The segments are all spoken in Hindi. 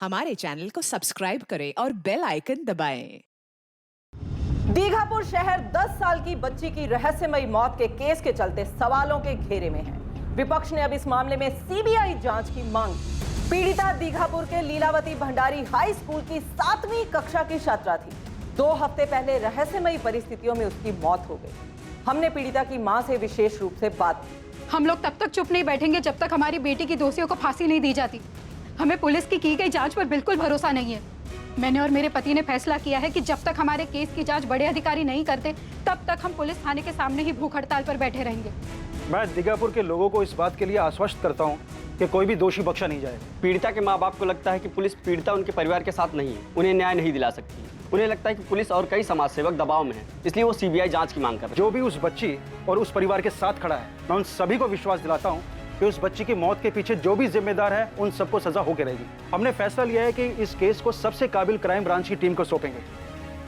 हमारे चैनल को सब्सक्राइब करें और बेल आइकन दबाएं। दीघापुर शहर 10 साल की बच्ची की रहस्यमयी मौत के केस के चलते सवालों के घेरे में है। विपक्ष ने अब इस मामले में सीबीआई जांच की मांग की। पीड़िता दीघापुर के लीलावती भंडारी हाई स्कूल की 7वीं कक्षा की छात्रा थी। 2 हफ्ते पहले रहस्यमयी परिस्थितियों में उसकी मौत हो गई। हमने पीड़िता की मां से विशेष रूप से बात की। हम लोग तब तक चुप नहीं बैठेंगे जब तक हमारी बेटी की दोषियों को फांसी नहीं दी जाती। हमें पुलिस की गई जांच पर बिल्कुल भरोसा नहीं है। मैंने और मेरे पति ने फैसला किया है कि जब तक हमारे केस की जांच बड़े अधिकारी नहीं करते तब तक हम पुलिस थाने के सामने ही भूख हड़ताल पर बैठे रहेंगे। मैं दीघापुर के लोगों को इस बात के लिए आश्वस्त करता हूं कि कोई भी दोषी बख्शा नहीं जाएगा। पीड़िता के माँ बाप को लगता है कि पुलिस पीड़िता उनके परिवार के साथ नहीं है, उन्हें न्याय नहीं दिला सकती। उन्हें लगता है कि पुलिस और कई समाज सेवक दबाव में हैं, इसलिए वो सीबीआई जांच की मांग कर रहे हैं। जो भी उस बच्ची और उस परिवार के साथ खड़ा है, मैं उन सभी को विश्वास दिलाता हूं कि उस बच्ची की मौत के पीछे जो भी जिम्मेदार है उन सबको सजा होकर रहेगी। हमने फैसला लिया है कि इस केस को सबसे काबिल क्राइम ब्रांच की टीम को सौंपेंगे,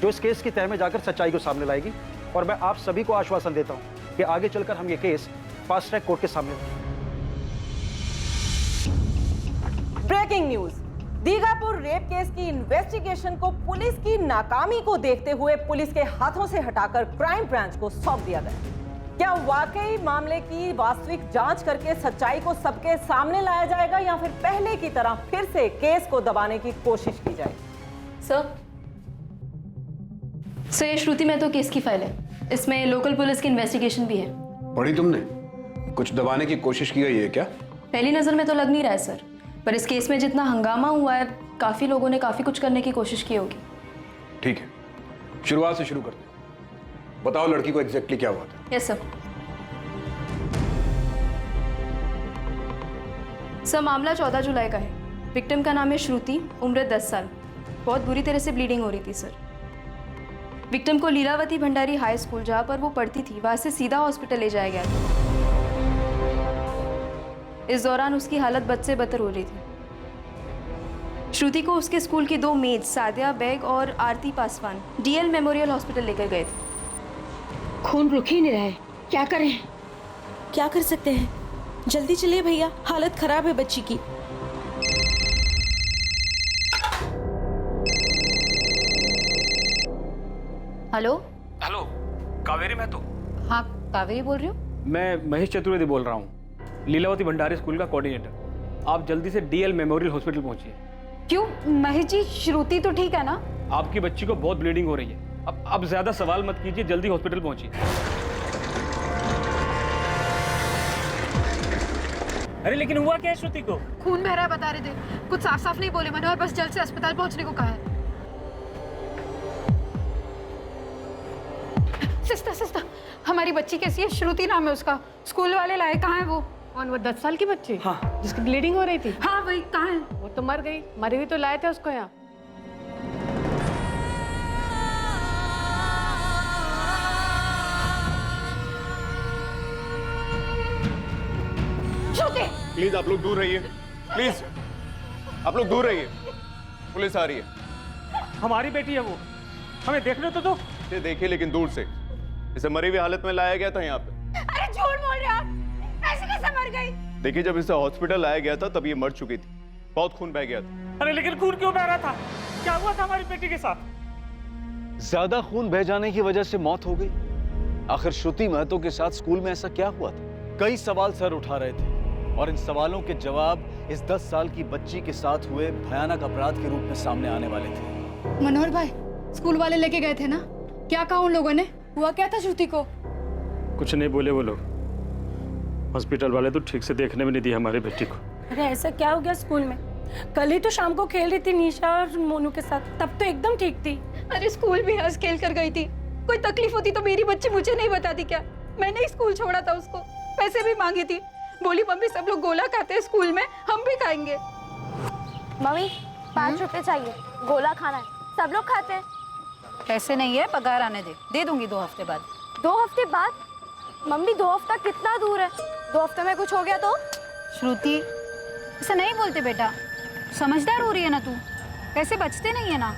जो इस केस की तह में जाकर सच्चाई को सामने लाएगी। और मैं आप सभी को आश्वासन देता हूं कि आगे चलकर हम ये केस फास्ट ट्रैक कोर्ट के सामने लाएंगे। Breaking news, Dighapur rape case की इन्वेस्टिगेशन को पुलिस की नाकामी को देखते हुए पुलिस के हाथों से हटाकर क्राइम ब्रांच को सौंप दिया गया। क्या वाकई मामले की वास्तविक जांच करके सच्चाई को सबके सामने लाया जाएगा या फिर पहले की तरह फिर से केस को दबाने की कोशिश की जाएगी? सर ये श्रुति महतो केस की फाइल है। इसमें लोकल पुलिस की इन्वेस्टिगेशन भी है। पढ़ी तुमने? कुछ दबाने की कोशिश की गई है क्या? पहली नजर में तो लग नहीं रहा है सर, पर इस केस में जितना हंगामा हुआ है काफी लोगों ने काफी कुछ करने की कोशिश की होगी। ठीक है, शुरुआत से शुरू करते हैं। बताओ लड़की को एग्जैक्टली क्या हुआ था? यस सर मामला 14 जुलाई का है। विक्टिम का नाम है श्रुति, उम्र 10 साल। बहुत बुरी तरह से ब्लीडिंग हो रही थी सर। विक्टिम को लीलावती भंडारी हाई स्कूल जहां पर वो पढ़ती थी वहां से सीधा हॉस्पिटल ले जाया गया था। इस दौरान उसकी हालत बद से बदतर हो रही थी। श्रुति को उसके स्कूल की 2 मेड सादिया बेग और आरती पासवान डीएल मेमोरियल हॉस्पिटल लेकर गए थे। खून रुक ही नहीं रहा है, क्या करें? क्या कर सकते हैं? जल्दी चलिए भैया, हालत खराब है बच्ची की। Hello hello, Kaveri Mahato? हाँ कावेरी बोल रही हूँ। मैं महेश चतुर्वेदी बोल रहा हूँ, लीलावती भंडारी स्कूल का कोऑर्डिनेटर। आप जल्दी से डीएल मेमोरियल हॉस्पिटल पहुंचिए। क्यों महेश जी, श्रुति तो ठीक है ना? आपकी बच्ची को बहुत ब्लीडिंग हो रही है। अब ज्यादा सवाल मत कीजिए, जल्दी हॉस्पिटल पहुंचिए। अरे लेकिन हुआ क्या है श्रुति को? खून बह रहा है बता रहे थे, कुछ साफ साफ नहीं बोले मैंने, और बस जल्द से अस्पताल पहुंचने को कहा है। सिस्टर हमारी बच्ची कैसी है? श्रुति नाम है उसका। स्कूल वाले लाए, कहाँ है वो? कौन, वो 10 साल की बच्ची? हाँ। जिसकी ब्लीडिंग हो रही थी? हाँ वही, कहाँ है? वो तो मर गई, मरी हुई तो लाए थे उसको यहाँ। प्लीज आप लोग दूर रहिए, प्लीज आप लोग दूर रहिए, पुलिस आ रही है। हमारी बेटी है वो, हमें देखने तो दो। इसे देखिए लेकिन दूर से। इसे मरी हुई हालत में लाया गया था यहाँ पे। अरे झूठ बोल रहे आप, ऐसे कैसे मर गई? देखिए जब इसे हॉस्पिटल लाया गया था तब ये मर चुकी थी, बहुत खून बह गया था। अरे लेकिन खून क्यों बह रहा था? क्या हुआ था हमारी बेटी के साथ? ज्यादा खून बह जाने की वजह से मौत हो गई। आखिर श्रुति महतो के साथ स्कूल में ऐसा क्या हुआ था? कई सवाल सर उठा रहे थे और इन सवालों के जवाब इस 10 साल की बच्ची के साथ हुए भयानक अपराध के रूप में सामने आने वाले थे। मनोहर भाई, स्कूल वाले लेके गए थे ना, क्या कहा उन लोगों ने? हुआ क्या था श्रुति को? कुछ नहीं बोले वो लोग। हॉस्पिटल वाले तो ठीक से देखने में नहीं दिए हमारी बेटी को। अरे ऐसा क्या हो गया स्कूल में? कल ही तो शाम को खेल रही थी निशा और मोनू के साथ, तब तो एकदम ठीक थी। अरे स्कूल भी हंस खेल कर गई थी। कोई तकलीफ होती तो मेरी बच्ची मुझे नहीं बताती क्या? मैंने ही स्कूल छोड़ा था उसको, पैसे भी मांगी थी। बोली मम्मी सब लोग गोला खाते हैं स्कूल में, हम भी खाएंगे। मम्मी 5 रुपए चाहिए, गोला खाना है, सब लोग खाते हैं। पैसे नहीं है, पगार आने दे दूंगी 2 हफ्ते बाद। 2 हफ्ते बाद? मम्मी 2 हफ्ता कितना दूर है? 2 हफ्ते में कुछ हो गया तो? श्रुति ऐसा नहीं बोलते बेटा, समझदार हो रही है ना तू, पैसे बचते नहीं है ना।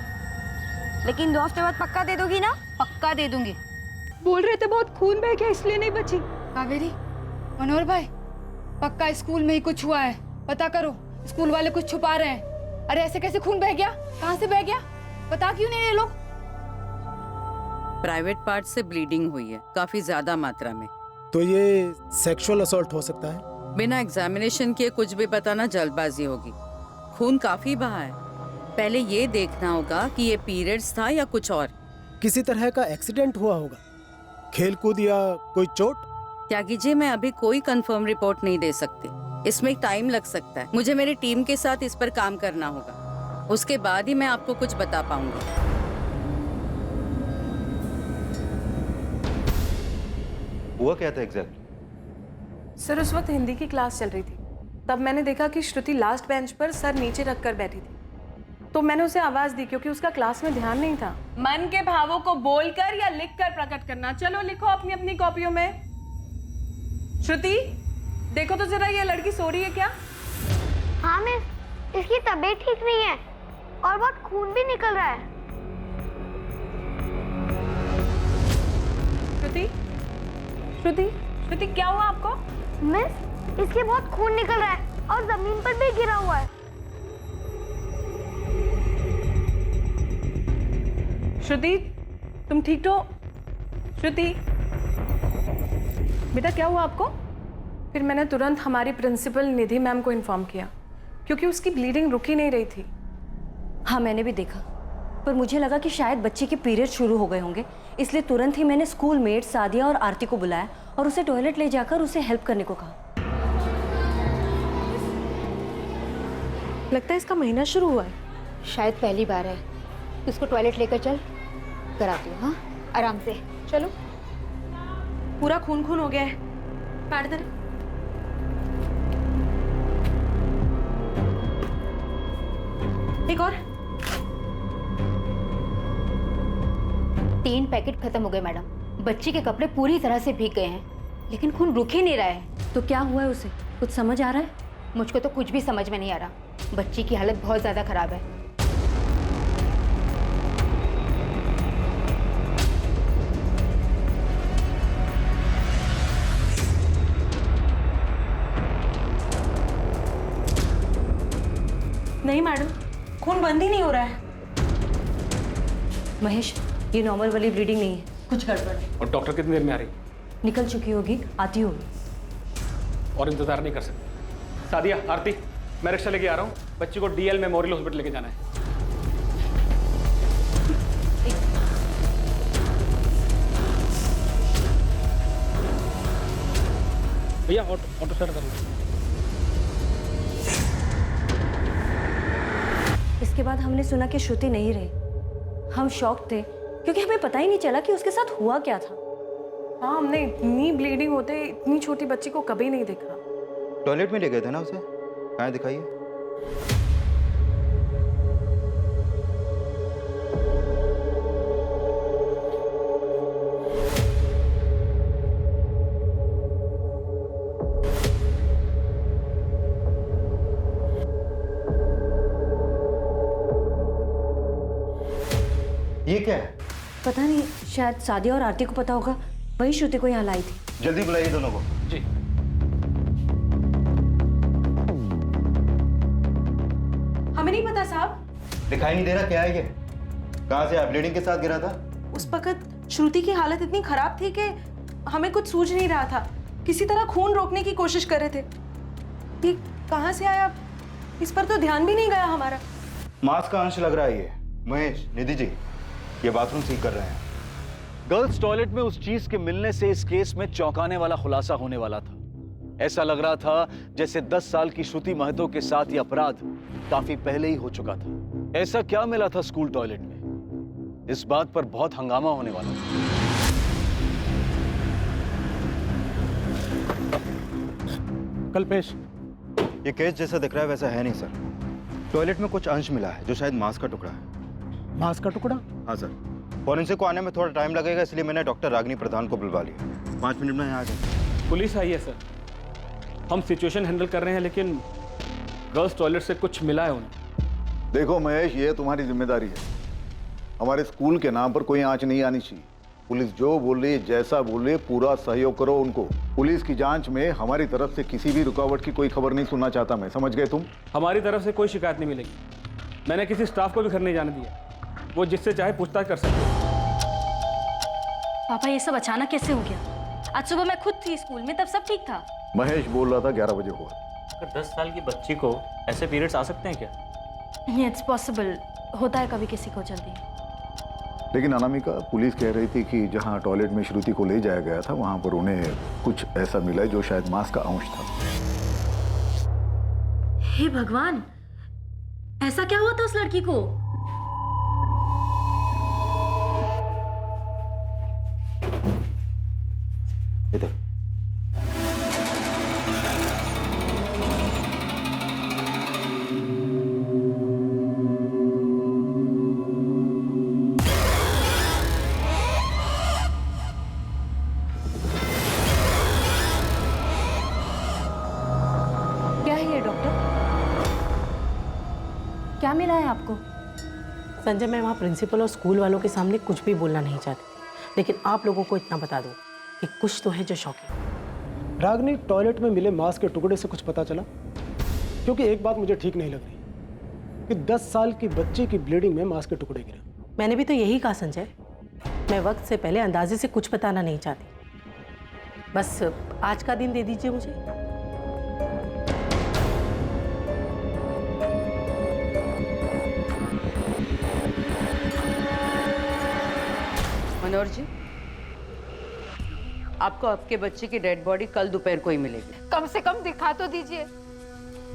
लेकिन 2 हफ्ते बाद पक्का दे दोगी ना? पक्का दे दूंगी। बोल रहे थे बहुत खून बह गया इसलिए नहीं बची। कावेरी, मनोहर भाई, पक्का स्कूल में ही कुछ हुआ है, पता करो, स्कूल वाले कुछ छुपा रहे हैं। अरे ऐसे कैसे खून बह गया? कहाँ से बह गया? बता क्यों नहीं ये लोग? प्राइवेट पार्ट से ब्लीडिंग हुई है, काफी ज्यादा मात्रा में। तो ये सेक्सुअल असॉल्ट हो सकता है? बिना एग्जामिनेशन किए कुछ भी बताना जल्दबाजी होगी। खून काफी बहा है, पहले ये देखना होगा कि ये पीरियड्स था या कुछ और। किसी तरह का एक्सीडेंट हुआ होगा, खेलकूद या कोई चोट? त्यागी जी, मैं अभी कोई कंफर्म रिपोर्ट नहीं दे सकती, इसमें टाइम लग सकता है। मुझे मेरी टीम के साथ इस पर काम करना होगा, उसके बाद ही मैं आपको कुछ बता पाऊंगी। हुआ क्या था एग्जैक्ट? सर उस वक्त हिंदी की क्लास चल रही थी, तब मैंने देखा कि श्रुति लास्ट बेंच पर सर नीचे रखकर बैठी थी, तो मैंने उसे आवाज दी क्योंकि उसका क्लास में ध्यान नहीं था। मन के भावों को बोलकर या लिखकर प्रकट करना। चलो लिखो अपनी अपनी कॉपियों में। श्रुति देखो तो जरा, ये लड़की सो रही है क्या? हाँ मिस, इसकी तबीयत ठीक नहीं है और बहुत खून भी निकल रहा है। श्रुति श्रुति श्रुति क्या हुआ आपको? मिस, इसके बहुत खून निकल रहा है और जमीन पर भी गिरा हुआ है। श्रुति तुम ठीक तो? श्रुति बेटा क्या हुआ आपको? फिर मैंने तुरंत हमारी प्रिंसिपल निधि मैम को इन्फॉर्म किया क्योंकि उसकी ब्लीडिंग रुक ही नहीं रही थी। हाँ मैंने भी देखा, पर मुझे लगा कि शायद बच्चे के पीरियड शुरू हो गए होंगे, इसलिए तुरंत ही मैंने स्कूल मेट सादिया और आरती को बुलाया और उसे टॉयलेट ले जाकर उसे हेल्प करने को कहा। लगता है इसका महीना शुरू हुआ है। शायद पहली बार है। उसको टॉयलेट लेकर चल, कराती हूँ। हाँ आराम से चलो। पूरा खून खून हो गया है, काट दे। एक और। 3 पैकेट खत्म हो गए मैडम। बच्ची के कपड़े पूरी तरह से भीग गए हैं, लेकिन खून रुक ही नहीं रहा है। तो क्या हुआ है उसे? कुछ समझ आ रहा है? मुझको तो कुछ भी समझ में नहीं आ रहा। बच्ची की हालत बहुत ज्यादा खराब है। नहीं मैडम, खून बंद ही नहीं हो रहा है। महेश, ये नॉर्मल वाली ब्लीडिंग नहीं है, कुछ गड़बड़ है। और डॉक्टर कितनी देर में आ रही? निकल चुकी होगी, आती होगी। और इंतजार नहीं कर सकते। सादिया, आरती, मैं रिक्शा लेके आ रहा हूँ। बच्ची को डीएल मेमोरियल हॉस्पिटल लेके जाना है। भैया ऑटो स्टार्ट कर लो। इसके बाद हमने सुना कि श्रुति नहीं रही। हम शॉक थे क्योंकि हमें पता ही नहीं चला कि उसके साथ हुआ क्या था। हाँ, हमने इतनी ब्लीडिंग होते इतनी छोटी बच्ची को कभी नहीं देखा। टॉयलेट में ले गए थे ना उसे? कहाँ दिखाइए। ये क्या है? पता नहीं, शायद सादिया और आरती को पता होगा, वही श्रुति को यहाँ लाई थी। जल्दी बुलाइए दोनों को। जी। हमें नहीं पता साहब। दिखाई नहीं दे रहा क्या है ये? कहाँ से ब्लीडिंग के साथ गिरा था? उस वक्त श्रुति की हालत इतनी खराब थी कि हमें कुछ सूझ नहीं रहा था। किसी तरह खून रोकने की कोशिश कर रहे थे। ये कहाँ से आया, इस पर तो ध्यान भी नहीं गया हमारा। मांस का अंश लग रहा है ये। महेश, निधि जी, ये बाथरूम ठीक कर रहे हैं। गर्ल्स टॉयलेट में उस चीज के मिलने से इस केस में चौंकाने वाला खुलासा होने वाला था। ऐसा लग रहा था जैसे 10 साल की श्रुति महतो के साथ ये अपराध काफी पहले ही हो चुका था। ऐसा क्या मिला था स्कूल टॉयलेट में? इस बात पर बहुत हंगामा होने वाला था। कल्पेश, ये केस जैसा दिख रहा है वैसा है नहीं सर। टॉयलेट में कुछ अंश मिला है जो शायद मांस का टुकड़ा है। मांस का टुकड़ा? हाँ सर। फॉरेंसिक को आने में थोड़ा टाइम लगेगा, इसलिए मैंने डॉक्टर रागिनी प्रधान को बुलवा लिया। 5 मिनट में यहाँ आ जाए। पुलिस आई है सर, हम सिचुएशन हैंडल कर रहे हैं, लेकिन गर्ल्स टॉयलेट से कुछ मिला है उन्हें। देखो महेश, ये तुम्हारी जिम्मेदारी है। हमारे स्कूल के नाम पर कोई आंच नहीं आनी चाहिए। पुलिस जो बोले, जैसा बोले, पूरा सहयोग करो उनको। पुलिस की जांच में हमारी तरफ से किसी भी रुकावट की कोई खबर नहीं सुनना चाहता मैं। समझ गए तुम? हमारी तरफ से कोई शिकायत नहीं मिलेगी। मैंने किसी स्टाफ को भी घर नहीं जाने दिया। वो जिससे चाहे पूछताछ कर सकते हैं। पापा ये सब अचानक कैसे हो गया? आज सुबह मैं खुद थी स्कूल में, तब सब ठीक था। महेश बोल रहा था 11 बजे हुआ। अगर 10 साल की बच्ची को ऐसे पीरियड्स आ सकते हैं क्या? इट्स पॉसिबल, होता है कभी किसी को जल्दी। लेकिन अनामिका, पुलिस कह रही थी कि जहां टॉयलेट में श्रुति को ले जाया गया था वहां पर उन्हें कुछ ऐसा मिला जो शायद मांस का अंश था। हे भगवान, ऐसा क्या हुआ था उस लड़की को? इधर क्या है ये डॉक्टर? क्या मिला है आपको? संजय, मैं वहाँ प्रिंसिपल और स्कूल वालों के सामने कुछ भी बोलना नहीं चाहती, लेकिन आप लोगों को इतना बता दूं कि कुछ तो है जो शॉकिंग। रागनी, टॉयलेट में मिले मांस के टुकड़े से कुछ पता चला? क्योंकि एक बात मुझे ठीक नहीं लग रही कि 10 साल की बच्ची की ब्लीडिंग में मांस के टुकड़े गिरे। मैंने भी तो यही कहा संजय, मैं वक्त से पहले अंदाजे से कुछ बताना नहीं चाहती। बस आज का दिन दे दीजिए मुझे। मनोहर जी, आपको आपके बच्चे की डेड बॉडी कल दोपहर को ही मिलेगी। कम से कम दिखा तो दीजिए,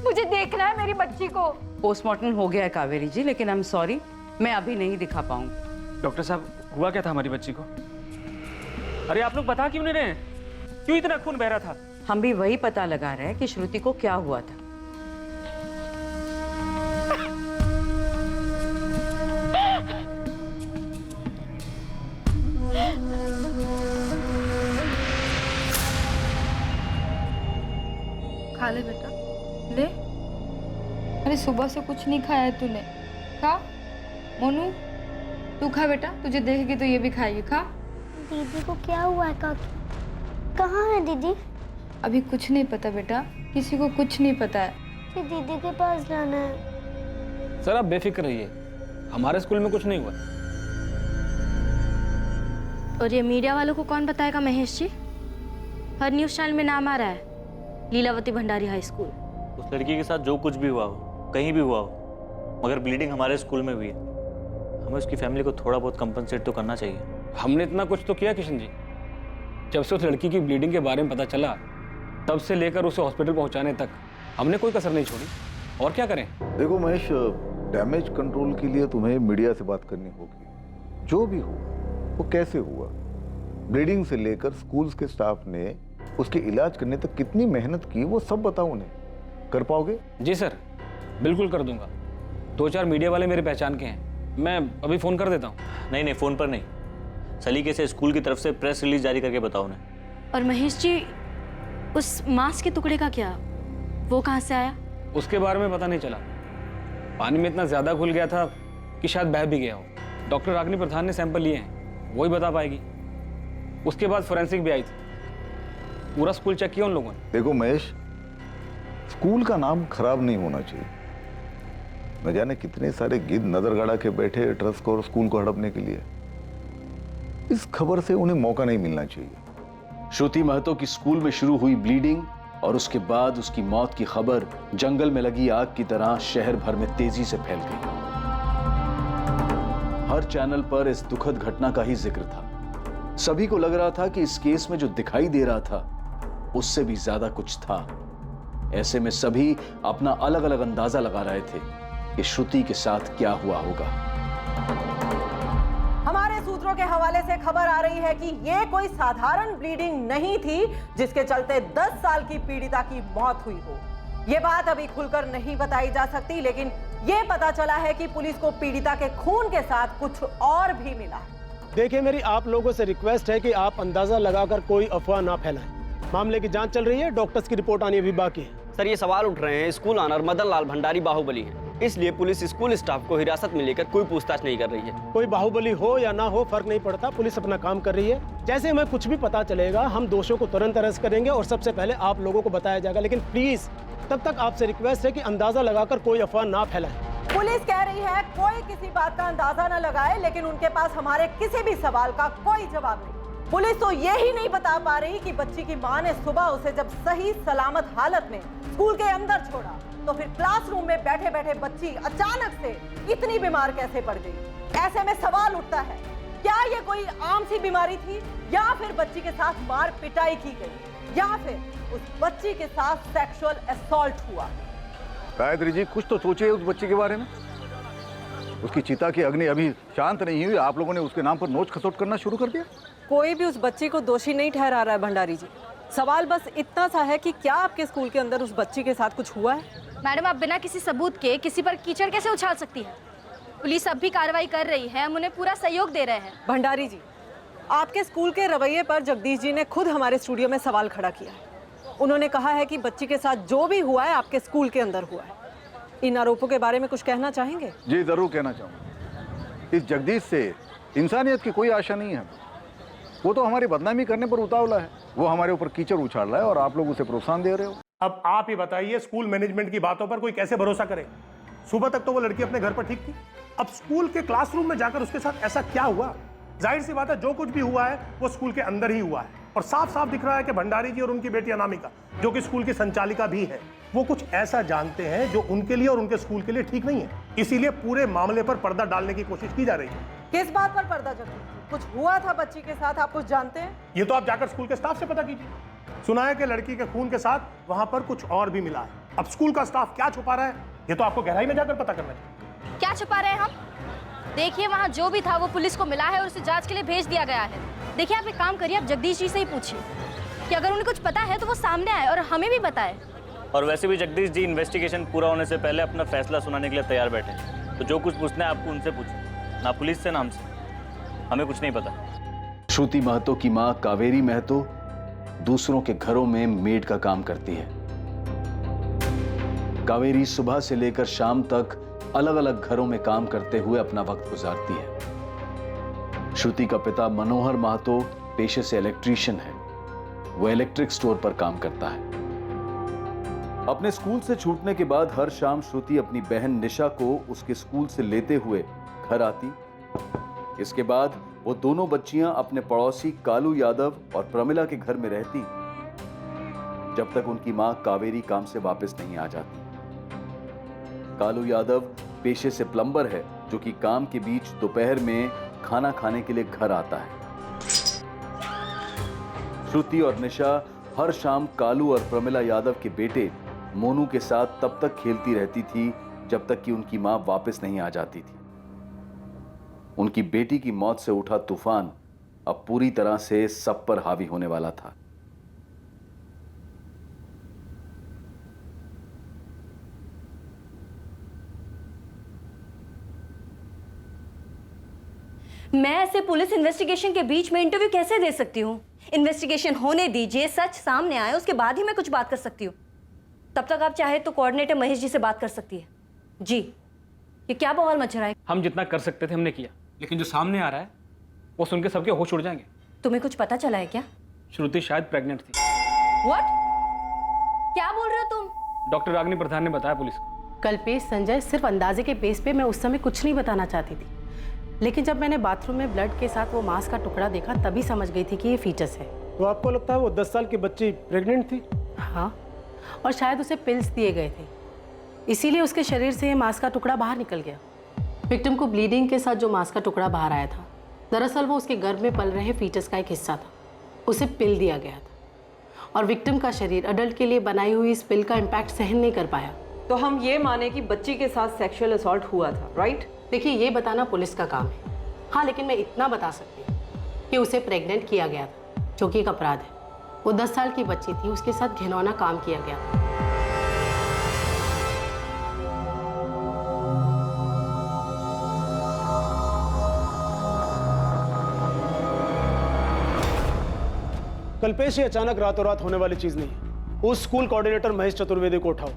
मुझे देखना है मेरी बच्ची को। पोस्टमार्टम हो गया है कावेरी जी, लेकिन आई एम सॉरी, मैं अभी नहीं दिखा पाऊंगी। डॉक्टर साहब, हुआ क्या था हमारी बच्ची को? अरे आप लोग बता क्यों नहीं रहे? क्यों इतना खून बह रहा था? हम भी वही पता लगा रहे हैं कि श्रुति को क्या हुआ था। खा ले बेटा, ले। अरे सुबह से कुछ नहीं खाया है तूने, खा। मोनू, तू खा बेटा, तुझे देखेगी तो ये भी खाएगी, खा। दीदी को क्या हुआ है काकी? कहाँ है दीदी? अभी कुछ नहीं पता बेटा, किसी को कुछ नहीं पता है। कि दीदी के पास जाना है। सर आप बेफिक्र रहिए, हमारे स्कूल में कुछ नहीं हुआ। और ये मीडिया वालों को कौन बताएगा महेश जी? हर न्यूज़ चैनल में नाम आ रहा है, लीलावती भंडारी हाई स्कूल। उस लड़की के साथ जो कुछ भी हुआ हो, कहीं भी हुआ हो, मगर ब्लीडिंग हमारे स्कूल में हुई है। हमें उसकी फैमिली को थोड़ा बहुत कंपनसेट तो करना चाहिए। हमने इतना कुछ तो किया किशन जी। जब से उस लड़की की ब्लीडिंग के बारे में पता चला, तब से लेकर उसे हॉस्पिटल पहुंचाने तक हमने कोई कसर नहीं छोड़ी। और क्या करें? देखो महेश, डैमेज कंट्रोल के लिए तुम्हें मीडिया से बात करनी होगी। जो भी हो वो कैसे हुआ, ब्लीडिंग से लेकर स्कूल्स के स्टाफ ने उसके इलाज करने तक कितनी मेहनत की, वो सब बताओ उन्हें। कर पाओगे? जी सर, बिल्कुल कर दूंगा। 2-4 मीडिया वाले मेरे पहचान के हैं, मैं अभी फ़ोन कर देता हूँ। नहीं, फ़ोन पर नहीं, सलीके से स्कूल की तरफ से प्रेस रिलीज जारी करके बताओ उन्हें। और महेश जी, उस मांस के टुकड़े का क्या? वो कहाँ से आया? उसके बारे में पता नहीं चला। पानी में इतना ज़्यादा घुल गया था कि शायद बह भी गया हो। डॉक्टर रागनी प्रधान ने सैंपल लिए हैं, वही बता पाएगी। उसके बाद फोरेंसिक भी आई थी, पूरा स्कूल चेक किया उन लोगों ने। देखो महेश, स्कूल का नाम खराब नहीं होना चाहिए। न जाने कितने सारे गिद्ध नजर गड़ा के बैठे ट्रस्ट को और स्कूल को हड़पने के लिए। इस खबर से उन्हें मौका नहीं मिलना चाहिए। श्रुति महतो की स्कूल में शुरू हुई ब्लीडिंग और उसके बाद उसकी मौत की खबर जंगल में लगी आग की तरह शहर भर में तेजी से फैल गई। हर चैनल पर इस दुखद घटना का ही जिक्र था। सभी को लग रहा था कि इस केस में जो दिखाई दे रहा था उससे भी ज्यादा कुछ था। ऐसे में सभी अपना अलग अलग अंदाजा लगा रहे थे कि श्रुति के साथ क्या हुआ होगा। हमारे सूत्रों के हवाले से खबर आ रही है कि ये कोई साधारण ब्लीडिंग नहीं थी जिसके चलते 10 साल की पीड़िता की मौत हुई हो। ये बात अभी खुलकर नहीं बताई जा सकती, लेकिन ये पता चला है कि पुलिस को पीड़िता के खून के साथ कुछ और भी मिला है। देखिए, मेरी आप लोगों से रिक्वेस्ट है कि आप अंदाजा लगाकर कोई अफवाह ना फैलाएं। मामले की जांच चल रही है, डॉक्टर्स की रिपोर्ट आनी अभी बाकी है। सर, ये सवाल उठ रहे हैं स्कूल ऑनर मदन लाल भंडारी बाहुबली हैं, इसलिए पुलिस स्कूल स्टाफ को हिरासत में लेकर कोई पूछताछ नहीं कर रही है। कोई बाहुबली हो या ना हो फर्क नहीं पड़ता, पुलिस अपना काम कर रही है। जैसे हमें कुछ भी पता चलेगा हम दोषियों को तुरंत अरेस्ट करेंगे और सबसे पहले आप लोगों को बताया जाएगा। लेकिन प्लीज तब तक आपसे रिक्वेस्ट है कि अंदाजा लगाकर कोई अफवाह ना फैलाएं। पुलिस कह रही है कोई किसी बात का अंदाजा न लगाए, लेकिन उनके पास हमारे किसी भी सवाल का कोई जवाब नहीं। पुलिस तो ये ही नहीं बता पा रही कि बच्ची की मां ने सुबह उसे जब सही सलामत हालत में स्कूल के अंदर छोड़ा तो फिर क्लासरूम में बैठे बैठे बच्ची अचानक से इतनी बीमार कैसे पड़ गई। ऐसे में सवाल उठता है, क्या ये कोई आम सी बीमारी थी या फिर बच्ची के साथ मार पिटाई की गई या फिर उस बच्ची के साथ सेक्सुअल असॉल्ट हुआ। गायत्री जी, कुछ तो सोचिए उस बच्ची के बारे में। उसकी चिता की अग्नि अभी शांत नहीं हुई, आप लोगों ने उसके नाम पर नोच खसोट करना शुरू कर दिया। कोई भी उस बच्ची को दोषी नहीं ठहरा रहा है भंडारी जी। सवाल बस इतना सा है कि क्या आपके स्कूल के अंदर उस बच्ची के साथ कुछ हुआ है? मैडम, आप बिना किसी सबूत के किसी पर कीचड़ कैसे उछाल सकती है? पुलिस अब भी कार्रवाई कर रही है, हम उन्हें पूरा सहयोग दे रहे हैं। भंडारी जी, आपके स्कूल के रवैये पर जगदीश जी ने खुद हमारे स्टूडियो में सवाल खड़ा किया है। उन्होंने कहा है कि बच्ची के साथ जो भी हुआ है आपके स्कूल के अंदर हुआ है। इन आरोपों के बारे में कुछ कहना चाहेंगे? जी जरूर कहना चाहूँगा। इस जगदीश से इंसानियत की कोई आशा नहीं है। वो तो हमारी बदनामी करने पर उतावला है। वो हमारे ऊपर कीचड़ उछाल रहा है और आप लोग उसे प्रोत्साहन दे रहे हो। अब आप ही बताइए, स्कूल मैनेजमेंट की बातों पर कोई कैसे भरोसा करे? सुबह तक तो वो लड़की अपने घर पर ठीक थी, अब स्कूल के क्लासरूम में जाकर उसके साथ ऐसा क्या हुआ? जाहिर सी बात है, जो कुछ भी हुआ है वो स्कूल के अंदर ही हुआ है। और साफ साफ दिख रहा है कि भंडारी जी और उनकी बेटी अनामिका, जो कि स्कूल की संचालिका भी है, वो कुछ ऐसा जानते हैं जो उनके लिए और उनके स्कूल के लिए ठीक नहीं है। इसीलिए पूरे मामले पर पर्दा डालने की कोशिश की जा रही है। किस बात पर पर्दा जगदीश? कुछ हुआ था बच्ची के साथ, आप कुछ जानते हैं? ये तो आप जाकर स्कूल के स्टाफ से पता कीजिए। सुना है कि लड़की के खून के साथ वहां पर कुछ और भी मिला है। अब स्कूल का स्टाफ क्या छुपा रहा है, ये तो आपको गहराई में जाकर पता करना चाहिए। क्या छुपा रहे हैं हम? देखिए, वहाँ जो भी था वो पुलिस को मिला है और उसे जांच के लिए भेज दिया गया है। देखिए, आप एक काम करिए, आप जगदीश जी से ही पूछिए कि अगर उन्हें कुछ पता है तो वो सामने आए और हमें भी बताए। और वैसे भी जगदीश जी इन्वेस्टिगेशन पूरा होने से पहले अपना फैसला सुनाने के लिए तैयार बैठे हैं। तो जो कुछ पूछना है आपको उनसे पूछो, ना पुलिस से ना हमसे। हमें कुछ नहीं पता। श्रुति महतो की मां कावेरी महतो दूसरों के घरों में मेड का काम करती है। कावेरी सुबह से लेकर शाम तक अलग अलग घरों में काम करते हुए अपना वक्त गुजारती है। श्रुति का पिता मनोहर महतो पेशे से इलेक्ट्रीशियन है। वो इलेक्ट्रिक स्टोर पर काम करता है। अपने स्कूल से छूटने के बाद हर शाम श्रुति अपनी बहन निशा को उसके स्कूल से लेते हुए घर आती। इसके बाद वो दोनों बच्चियां अपने पड़ोसी कालू यादव और प्रमिला के घर में रहती जब तक उनकी मां कावेरी काम से वापस नहीं आ जाती। कालू यादव पेशे से प्लम्बर है, जो कि काम के बीच दोपहर में खाना खाने के लिए घर आता है। श्रुति और निशा हर शाम कालू और प्रमिला यादव के बेटे मोनू के साथ तब तक खेलती रहती थी जब तक कि उनकी मां वापस नहीं आ जाती थी। उनकी बेटी की मौत से उठा तूफान अब पूरी तरह से सब पर हावी होने वाला था। मैं ऐसे पुलिस इन्वेस्टिगेशन के बीच में इंटरव्यू कैसे दे सकती हूँ? इन्वेस्टिगेशन होने दीजिए, सच सामने आए, उसके बाद ही मैं कुछ बात कर सकती हूँ। तब तक आप चाहे तो कोऑर्डिनेटर महेश जी से बात कर सकती है। जी, ये क्या बवाल मच रहा है? हम जितना कर सकते थे हमने किया, लेकिन जो सामने आ रहा है वो सुन के सबके होश उड़ जाएंगे। तुम्हें कुछ पता चला है क्या? श्रुति शायद प्रेग्नेंट थी। व्हाट? क्या बोल रहे हो तुम? डॉक्टर रागिनी प्रधान ने बताया पुलिस को। कल्पेश संजय, सिर्फ अंदाजे के बेस पे मैं उस समय कुछ नहीं बताना चाहती थी, लेकिन जब मैंने बाथरूम में ब्लड के साथ वो मांस का टुकड़ा देखा तभी समझ गई थी कि ये फीटस है। तो आपको लगता है वो 10 साल की बच्ची प्रेग्नेंट थी? हाँ, और शायद उसे पिल्स दिए गए थे, इसीलिए उसके शरीर से ये मांस का टुकड़ा बाहर निकल गया। विक्टिम को ब्लीडिंग के साथ जो मांस का टुकड़ा बाहर आया था, दरअसल वो उसके गर्भ में पल रहे फीटस का एक हिस्सा था। उसे पिल दिया गया था और विक्टिम का शरीर अडल्ट के लिए बनाई हुई इस पिल का इम्पैक्ट सहन नहीं कर पाया। तो हम ये माने कि बच्ची के साथ सेक्सुअल असॉल्ट हुआ था, राइट? देखिए, ये बताना पुलिस का काम है। हाँ, लेकिन मैं इतना बता सकती हूँ कि उसे प्रेग्नेंट किया गया था, जो कि एक अपराध है। वो 10 साल की बच्ची थी, उसके साथ घिनौना काम किया गया था। कल्पेश, ये अचानक रातों रात होने वाली चीज नहीं है। उस स्कूल कोऑर्डिनेटर महेश चतुर्वेदी को उठाओ।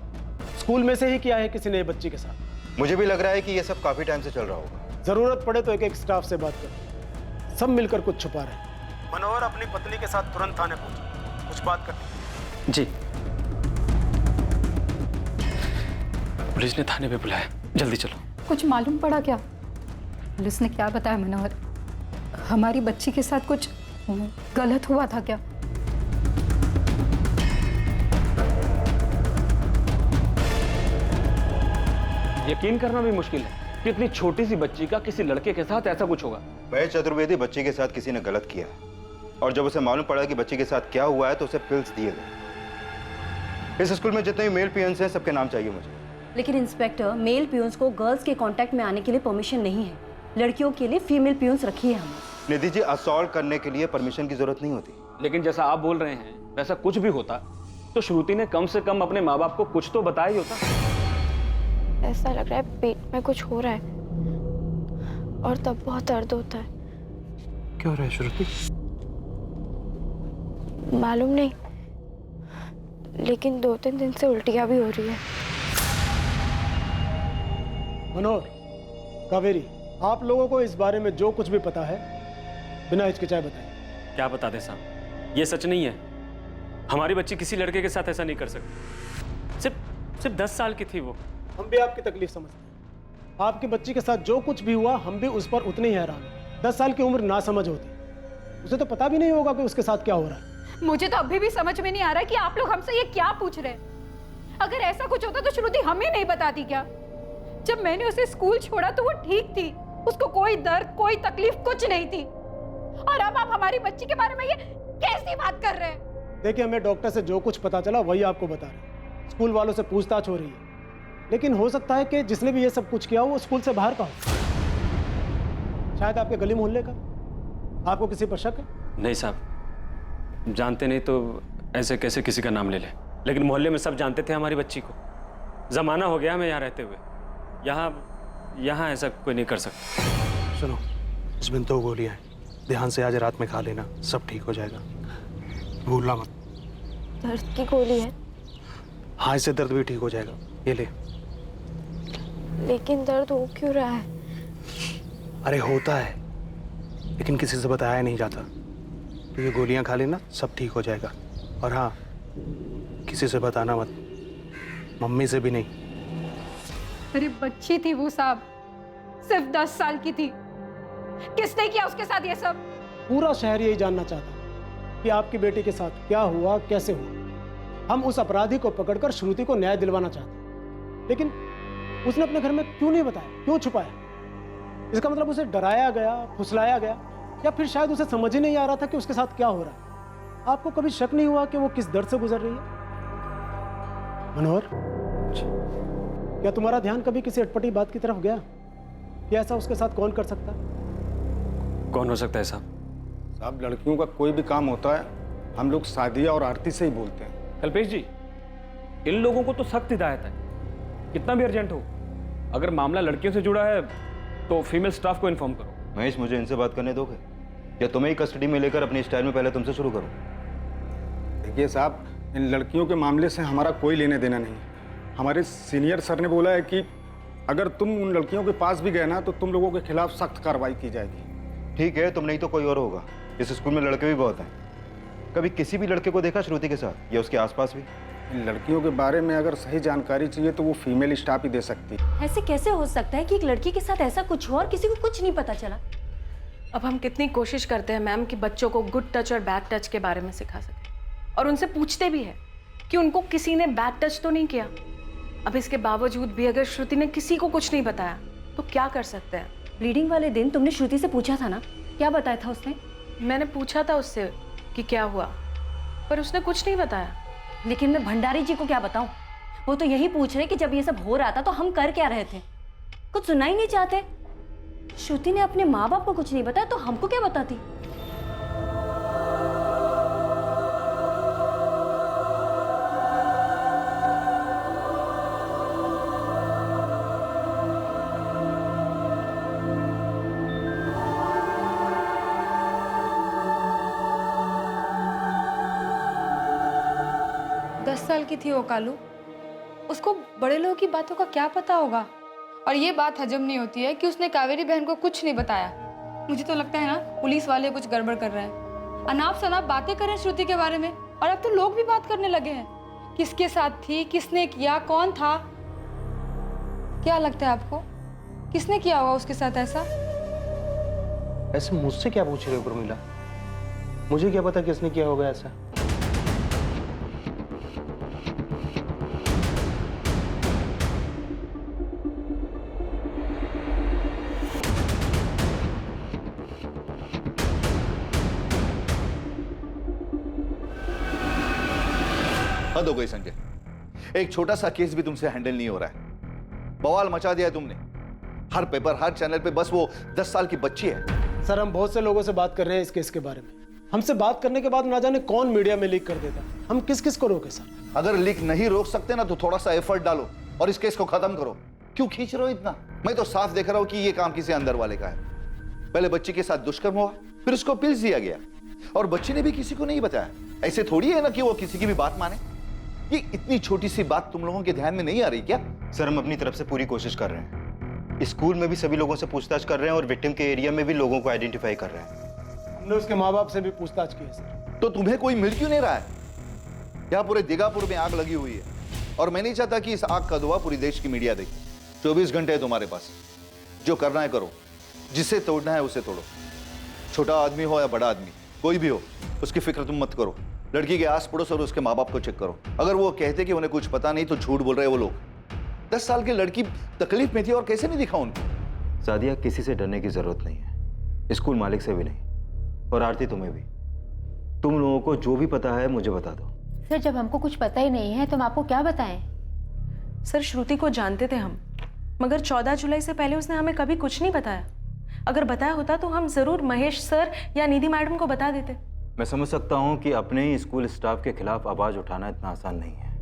स्कूल में से ही किया है किसी ने बच्ची के साथ। मुझे भी लग रहा है कि ये सब काफी टाइम से चल रहा होगा। जरूरत पड़े तो एक एक स्टाफ से बात करो। सब मिलकर कुछ छुपा रहे हैं। मनोहर अपनी पत्नी के साथ तुरंत थाने पहुंचे, कुछ बात करनी। जी, पुलिस ने थाने पे बुलाया, जल्दी चलो। कुछ मालूम पड़ा क्या? पुलिस ने क्या बताया मनोहर? हमारी बच्ची के साथ कुछ गलत हुआ था क्या? यकीन करना भी मुश्किल है कि इतनी छोटी सी बच्ची का किसी लड़के के साथ ऐसा कुछ होगा। महेश चतुर्वेदी बच्ची के साथ किसी ने गलत किया है और जब उसे मालूम पड़ा कि बच्ची के साथ क्या हुआ है तो उसे पिल्स दिए गए। इस स्कूल में जितने भी मेल पियंस हैं सबके नाम चाहिए मुझे। लेकिन इंस्पेक्टर, मेल पियून्स को गर्ल्स के कांटेक्ट में आने के लिए परमिशन नहीं है। लड़कियों के लिए फीमेल पियून्स रखी है हमने। निधि जी, असॉल्ट करने के लिए परमिशन की जरूरत नहीं होती। लेकिन जैसा आप बोल रहे हैं वैसा कुछ भी होता तो श्रुति ने कम से कम अपने माँ बाप को कुछ तो बताया ही होता। ऐसा लग रहा है पेट में कुछ हो रहा है और तब बहुत दर्द होता है। क्या हो रहा है श्रुति? मालूम नहीं, लेकिन 2-3 दिन से उल्टियां भी हो रही है। मनोहर, कावेरी, आप लोगों को इस बारे में जो कुछ भी पता है बिना हिचकिचाए बताएं। क्या बता दें साहब, ये सच नहीं है। हमारी बच्ची किसी लड़के के साथ ऐसा नहीं कर सकती। सिर्फ 10 साल की थी वो। हम भी आपकी तकलीफ समझते हैं। आपकी बच्ची के साथ जो कुछ भी हुआ हम भी उस पर उतने ही हैरान हैं। 10 साल की उम्र ना समझ होती, उसे तो पता भी नहीं होगा कि उसके साथ क्या हो रहा है। मुझे तो अभी भी समझ में नहीं आ रहा कि आप लोग हमसे ये क्या पूछ रहे हैं। अगर ऐसा कुछ होता तो श्रुति हमें नहीं बताती क्या? जब मैंने उसे स्कूल छोड़ा तो वो ठीक थी, उसको कोई दर्द कोई तकलीफ कुछ नहीं थी, और अब आप हमारी बच्ची के बारे में ये कैसी बात कर रहे हैं? देखिए, हमें डॉक्टर से जो कुछ पता चला वही आपको बता रहे हैं। स्कूल वालों से पूछताछ हो रही है, लेकिन हो सकता है कि जिसने भी ये सब कुछ किया वो स्कूल से बाहर का हो, शायद आपके गली मोहल्ले का। आपको किसी पर शक है? नहीं साहब, जानते नहीं तो ऐसे कैसे किसी का नाम ले ले, लेकिन मोहल्ले में सब जानते थे हमारी बच्ची को। जमाना हो गया हमें यहाँ रहते हुए, यहाँ ऐसा कोई नहीं कर सकता। सुनो, इसमें 2 गोलियां हैं, ध्यान से आज रात में खा लेना, सब ठीक हो जाएगा, भूलना मत। दर्द की गोली है? हाँ, इससे दर्द भी ठीक हो जाएगा, ये ले। लेकिन दर्द हो क्यों रहा है? अरे होता है, लेकिन किसी से बताया नहीं जाता। तो ये गोलियां खा लेना, सब ठीक हो जाएगा। और हाँ, किसी से बताना मत, मम्मी से भी नहीं। मेरी बच्ची थी वो साहब, सिर्फ 10 साल की थी। किसने किया उसके साथ ये सब? पूरा शहर यही जानना चाहता है कि आपकी बेटी के साथ क्या हुआ, कैसे हुआ। हम उस अपराधी को पकड़कर श्रुति को न्याय दिलवाना चाहते हैं, लेकिन उसने अपने घर में क्यों नहीं बताया, क्यों छुपाया? इसका मतलब उसे डराया गया, फुसलाया गया, या फिर शायद उसे समझ ही नहीं आ रहा था कि उसके साथ क्या हो रहा है। आपको कभी शक नहीं हुआ कि वो किस दर्द से गुजर रही है? मनोहर, क्या तुम्हारा ध्यान कभी किसी अटपटी बात की तरफ गया कि ऐसा उसके साथ कौन कर सकता है? कौन हो सकता है साहब? साहब, लड़कियों का कोई भी काम होता है हम लोग सादिया और आरती से ही बोलते हैं। कल्पेश जी, इन लोगों को तो सख्त हिदायत है, कितना भी अर्जेंट हो, अगर मामला लड़कियों से जुड़ा है तो फीमेल स्टाफ को इन्फॉर्म करो। महेश, मुझे इनसे बात करने दोगे या तुम्हें ही कस्टडी में लेकर अपनी स्टाइल में पहले तुमसे शुरू करूं? देखिए साहब, इन लड़कियों के मामले से हमारा कोई लेने देना नहीं है। हमारे सीनियर सर ने बोला है कि अगर तुम उन लड़कियों के पास भी गए ना तो तुम लोगों के खिलाफ सख्त कार्रवाई की जाएगी। ठीक है, तुम नहीं तो कोई और होगा। इस स्कूल में लड़के भी बहुत हैं। कभी किसी भी लड़के को देखा श्रुति के साथ या उसके आसपास भी? इन लड़कियों के बारे में अगर सही जानकारी चाहिए तो वो फीमेल स्टाफ ही दे सकती है। ऐसे कैसे हो सकता है कि एक लड़की के साथ ऐसा कुछ हो और किसी को कुछ नहीं पता चला? अब हम कितनी कोशिश करते हैं मैम कि बच्चों को गुड टच और बैड टच के बारे में सिखा सकें, और उनसे पूछते भी हैं कि उनको किसी ने बैड टच तो नहीं किया। अब इसके बावजूद भी अगर श्रुति ने किसी को कुछ नहीं बताया तो क्या कर सकते हैं? ब्लीडिंग वाले दिन तुमने श्रुति से पूछा था ना, क्या बताया था उसने? मैंने पूछा था उससे कि क्या हुआ, पर उसने कुछ नहीं बताया। लेकिन मैं भंडारी जी को क्या बताऊं? वो तो यही पूछ रहे कि जब ये सब हो रहा था तो हम कर क्या रहे थे। कुछ सुनना ही नहीं चाहते। श्रुति ने अपने माँ बाप को कुछ नहीं बताया तो हमको क्या बताती? साल की थी वो कालू, उसको बड़े लोगों की बातों का क्या पता होगा। और ये बात हजम नहीं होती है कि उसने कावेरी बहन को कुछ नहीं बताया। मुझे तो लगता है ना पुलिस वाले कुछ गड़बड़ कर रहे हैं, अनाप शनाप बातें कर रहे हैं श्रुति के बारे में। और अब तो लोग भी बात करने लगे हैं, किसके साथ थी, किसने किया, कौन था। क्या लगता है आपको? किसने किया होगा उसके साथ ऐसा? ऐसे मुझसे क्या पूछ रहे हो प्रमिला? मुझे क्या पता किसने किया होगा ऐसा। हद हो गई संजय, एक छोटा सा केस भी तुमसे हैंडल नहीं हो रहा है। बवाल मचा दिया है तुमने। हर पेपर, हर चैनल पे बस वो 10 साल की बच्ची है। सर, हम बहुत से लोगों से बात कर रहे हैं इस केस के बारे में। हमसे बात करने के बाद ना जाने कौन मीडिया में लीक कर देता। हम किस किस को रोके सर? अगर लीक नहीं रोक सकते ना तो थोड़ा सा एफर्ट डालो और इस केस को खत्म करो। क्यों खींच रहे हो इतना? मैं तो साफ देख रहा हूं कि ये काम किसी अंदर वाले का है। पहले बच्ची के साथ दुष्कर्म हुआ, फिर उसको पिल्स दिया गया और बच्ची ने भी किसी को नहीं बताया। ऐसे थोड़ी है ना कि वो किसी की भी बात माने। ये इतनी छोटी सी बात तुम लोगों के ध्यान में नहीं आ रही क्या? सर, हम अपनी तरफ से पूरी कोशिश कर रहे हैं। स्कूल में भी सभी लोगों से पूछताछ कर रहे हैं और विक्टिम के एरिया में भी लोगों को आइडेंटिफाई कर रहे हैं। हमने उसके माँ बाप से भी पूछताछ की है सर। तो तुम्हें कोई मिल क्यों नहीं रहा है? यहाँ पूरे दिगापुर में आग लगी हुई है और मैं नहीं चाहता कि इस आग का धुआं पूरी देश की मीडिया देखे। 24 घंटे है तुम्हारे पास, जो करना है करो, जिसे तोड़ना है उसे तोड़ो। छोटा आदमी हो या बड़ा आदमी, कोई भी हो, उसकी फिक्र तुम मत करो। लड़की के आस पड़ोस और उसके माँ बाप को चेक करो। अगर वो कहते कि उन्हें कुछ पता नहीं तो झूठ बोल रहे हैं वो लोग। 10 साल की लड़की तकलीफ में थी और कैसे नहीं दिखा उनको? सादिया, किसी से डरने की जरूरत नहीं है, स्कूल मालिक से भी नहीं, और आरती तुम्हें भी। तुम लोगों को जो भी पता है मुझे बता दो। सर, जब हमको कुछ पता ही नहीं है तो हम आपको क्या बताएं? सर, श्रुति को जानते थे हम, मगर 14 जुलाई से पहले उसने हमें कभी कुछ नहीं बताया। अगर बताया होता तो हम जरूर महेश सर या निधि मैडम को बता देते। मैं समझ सकता हूँ कि अपने ही स्कूल स्टाफ के खिलाफ आवाज उठाना इतना आसान नहीं है,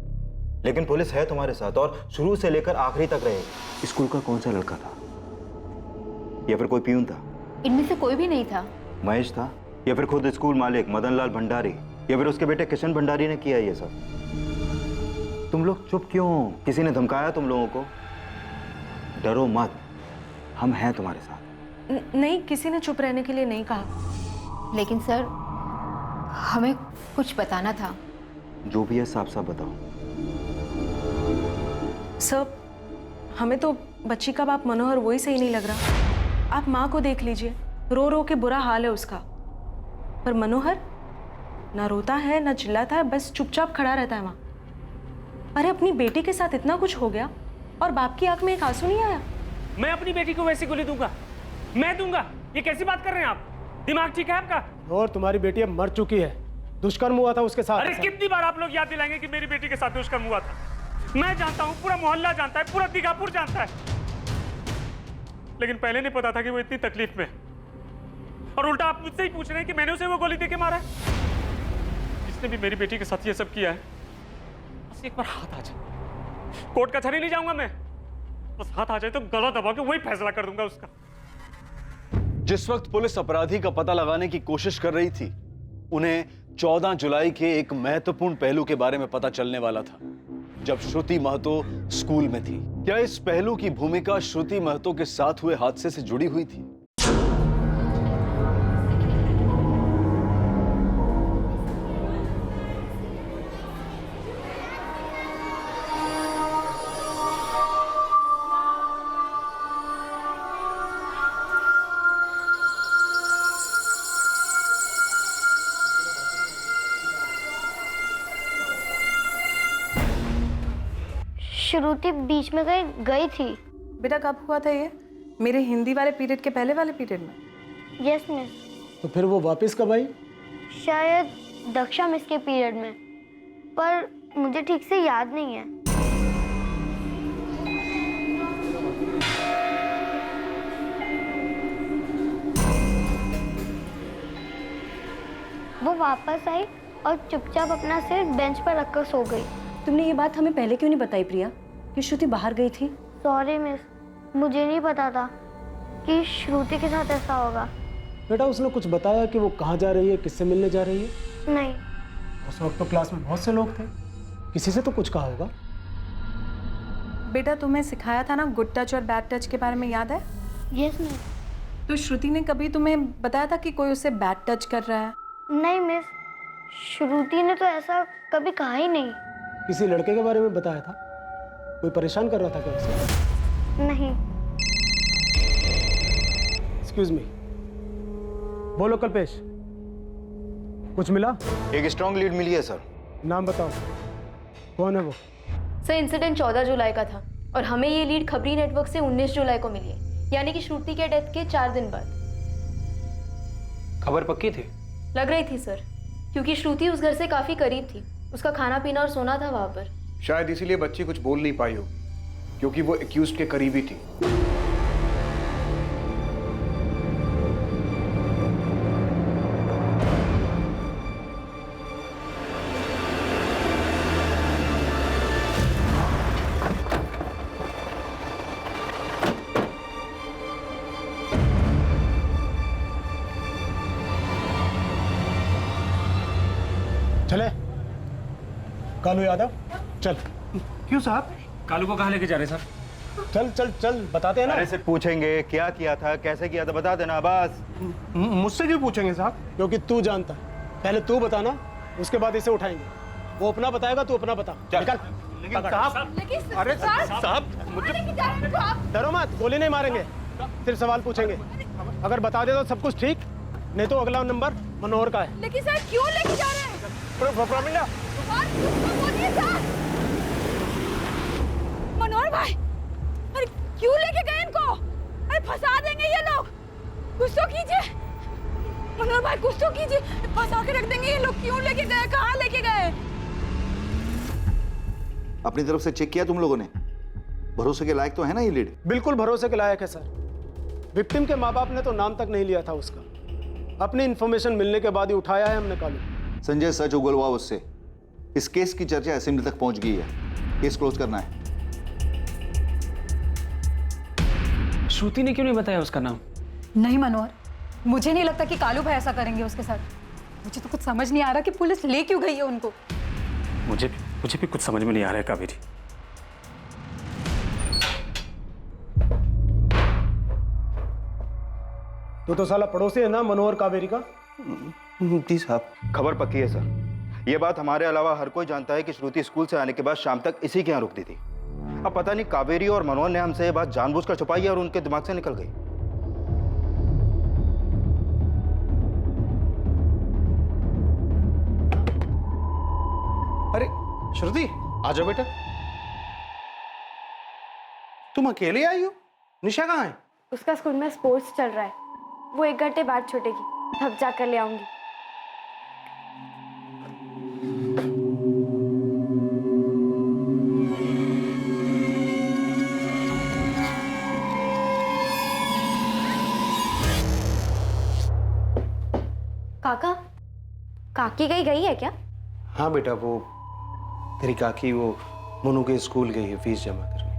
लेकिन पुलिस है तुम्हारे साथ और शुरू से लेकर आखिरी तक रहेगी। स्कूल का कौन सा लड़का था, या फिर कोई प्यून था? इनमें से कोई भी नहीं था। महेश था, या फिर खुद स्कूल मालिक मदन लाल भंडारी, या फिर उसके बेटे किशन भंडारी ने किया ये सब? तुम लोग चुप क्यों? किसी ने धमकाया तुम लोगों को? डरो मत, हम हैं तुम्हारे साथ। नहीं, किसी ने चुप रहने के लिए नहीं कहा। लेकिन सर, हमें कुछ बताना था। जो भी है साफ साफ बताओ। सर, हमें तो बच्ची का बाप मनोहर वही सही नहीं लग रहा। आप माँ को देख लीजिए, रो रो के बुरा हाल है उसका। पर मनोहर ना रोता है ना चिल्लाता है, बस चुपचाप खड़ा रहता है वहाँ। अरे, अपनी बेटी के साथ इतना कुछ हो गया और बाप की आंख में एक आंसू नहीं आया? मैं अपनी बेटी को वैसी गोली दूंगा? मैं दूंगा? ये कैसी बात कर रहे हैं आप? दिमाग ठीक है आपका? और तुम्हारी बेटी अब मर चुकी है, दुष्कर्म हुआ था उसके साथ। अरे कितनी बार आप लोग याद दिलाएंगे कि मेरी बेटी के साथ दुष्कर्म हुआ था? मैं जानता हूँ, पूरा मोहल्ला जानता है, पूरा दिगापुर जानता है, लेकिन पहले नहीं पता था कि वो इतनी तकलीफ में। और उल्टा आप मुझसे ही पूछ रहे हैं कि मैंने उसे वो गोली देके मारा है? जिसने भी मेरी बेटी के साथ ये सब किया है, बस एक बार हाथ आ जाए, कोर्ट कचहरी नहीं जाऊंगा मैं, बस हाथ आ जाए तो गला दबा के वही फैसला कर दूंगा उसका। जिस वक्त पुलिस अपराधी का पता लगाने की कोशिश कर रही थी, उन्हें 14 जुलाई के एक महत्वपूर्ण पहलू के बारे में पता चलने वाला था, जब श्रुति महतो स्कूल में थी। क्या इस पहलू की भूमिका श्रुति महतो के साथ हुए हादसे से जुड़ी हुई थी? श्रुति बीच में गई थी। बेटा, कब हुआ था ये? मेरे हिंदी वाले पीरियड के पहले वाले पीरियड में? Yes miss. तो फिर वो वापस कब आई? शायद दक्षा मिस के पीरियड में, पर मुझे ठीक से याद नहीं है। वो वापस आई और चुपचाप अपना सिर बेंच पर रखकर सो गई। तुमने ये बात हमें पहले क्यों नहीं बताई प्रिया कि श्रुति बाहर गई थी? सॉरी मिस, मुझे नहीं पता था कि श्रुति के साथ ऐसा होगा। बेटा, उसने कुछ बताया कि वो कहाँ जा रही है, किससे मिलने जा रही है? नहीं। उस वक्त तो क्लास में बहुत से लोग थे, किसी से तो कुछ कहा होगा। बेटा, तुम्हें सिखाया था ना गुड टच और बैड टच के बारे में, याद है? Yes miss. तो श्रुति ने कभी तुम्हें बताया था कि कोई उसे बैड टच कर रहा है? नहीं मिस, श्रुति ने तो ऐसा कभी कहा ही नहीं। किसी लड़के के बारे में बताया था? कोई परेशान कर रहा था क्या उसे? नहीं। Excuse me. बोलो कल्पेश, कुछ मिला? एक स्ट्रॉन्ग लीड मिली है सर। नाम बताओ, कौन है वो? सर इंसिडेंट 14 जुलाई का था और हमें ये लीड खबरी नेटवर्क से 19 जुलाई को मिली है, यानी कि श्रुति के डेथ के 4 दिन बाद। खबर पक्की थी? लग रही थी सर, क्योंकि श्रुति उस घर से काफी करीब थी, उसका खाना पीना और सोना था वहां पर। शायद इसीलिए बच्ची कुछ बोल नहीं पाई हो, क्योंकि वो एक्यूज्ड के करीबी थी। चले कालू यादव, चल। क्यों साहब? कालू को कहाँ लेके जा रहे हैं सर? चल चल चल, बताते हैं ना। अरे से पूछेंगे क्या किया था, कैसे किया था, बता देना बस। मुझसे क्यों पूछेंगे साहब? क्योंकि तू जानता है। पहले तू बताना, उसके बाद इसे उठाएंगे। वो अपना बताएगा, तू अपना बता। निकल। लेकिन साहब, अरे साहब, डरो मत, गोली नहीं मारेंगे, सिर्फ सवाल पूछेंगे। अगर बता दे तो सब कुछ ठीक, नहीं तो अगला नंबर मनोहर का है। लेकिन सर क्यों लेके जा रहे हैं? प्रमिला, मनोहर भाई, अरे क्यों लेके गए इनको? अरे फंसा देंगे ये लोग, कुछ तो कीजिए। मनोहर भाई कुछ तो कीजिए, फंसा के रख देंगे ये लोग। क्यों लेके गए, कहाँ लेके गए? अपनी तरफ से चेक किया तुम लोगों ने? भरोसे के लायक तो है ना ये लीड? बिल्कुल भरोसे के लायक है सर। विक्टिम के माँ बाप ने तो नाम तक नहीं लिया था उसका। अपनी इंफॉर्मेशन मिलने के बाद ही उठाया है हमने कालू। संजय, सच उगलवाओ उससे। इस केस की चर्चा असेंबली तक पहुंच गई है, केस क्लोज करना है। श्रुति ने क्यों नहीं बताया उसका नाम? नहीं मनोहर, मुझे नहीं लगता कि कालू भाई ऐसा करेंगे उसके साथ। मुझे तो कुछ समझ नहीं आ रहा कि पुलिस ले क्यों गई है उनको। मुझे भी कुछ समझ में नहीं आ रहा है कावेरी। तो साला पड़ोसी है ना मनोहर कावेरी का? जी साहब, खबर पक्की है सर। ये बात हमारे अलावा हर कोई जानता है कि श्रुति स्कूल से आने के बाद शाम तक इसी के यहाँ रुकती थी। अब पता नहीं कावेरी और मनोहर ने हमसे ये बात जानबूझकर छुपाई है और उनके दिमाग से निकल गई। अरे श्रुति, आ जाओ बेटा। तुम अकेले आई हो? निशा कहाँ है? उसका स्कूल में स्पोर्ट्स चल रहा है, वो 1 घंटे बाद छूटेगी, तब जाकर ले आऊंगी। काका, काकी गई है क्या? हाँ बेटा, वो तेरी काकी वो मोनू के स्कूल गई है फीस जमा करने।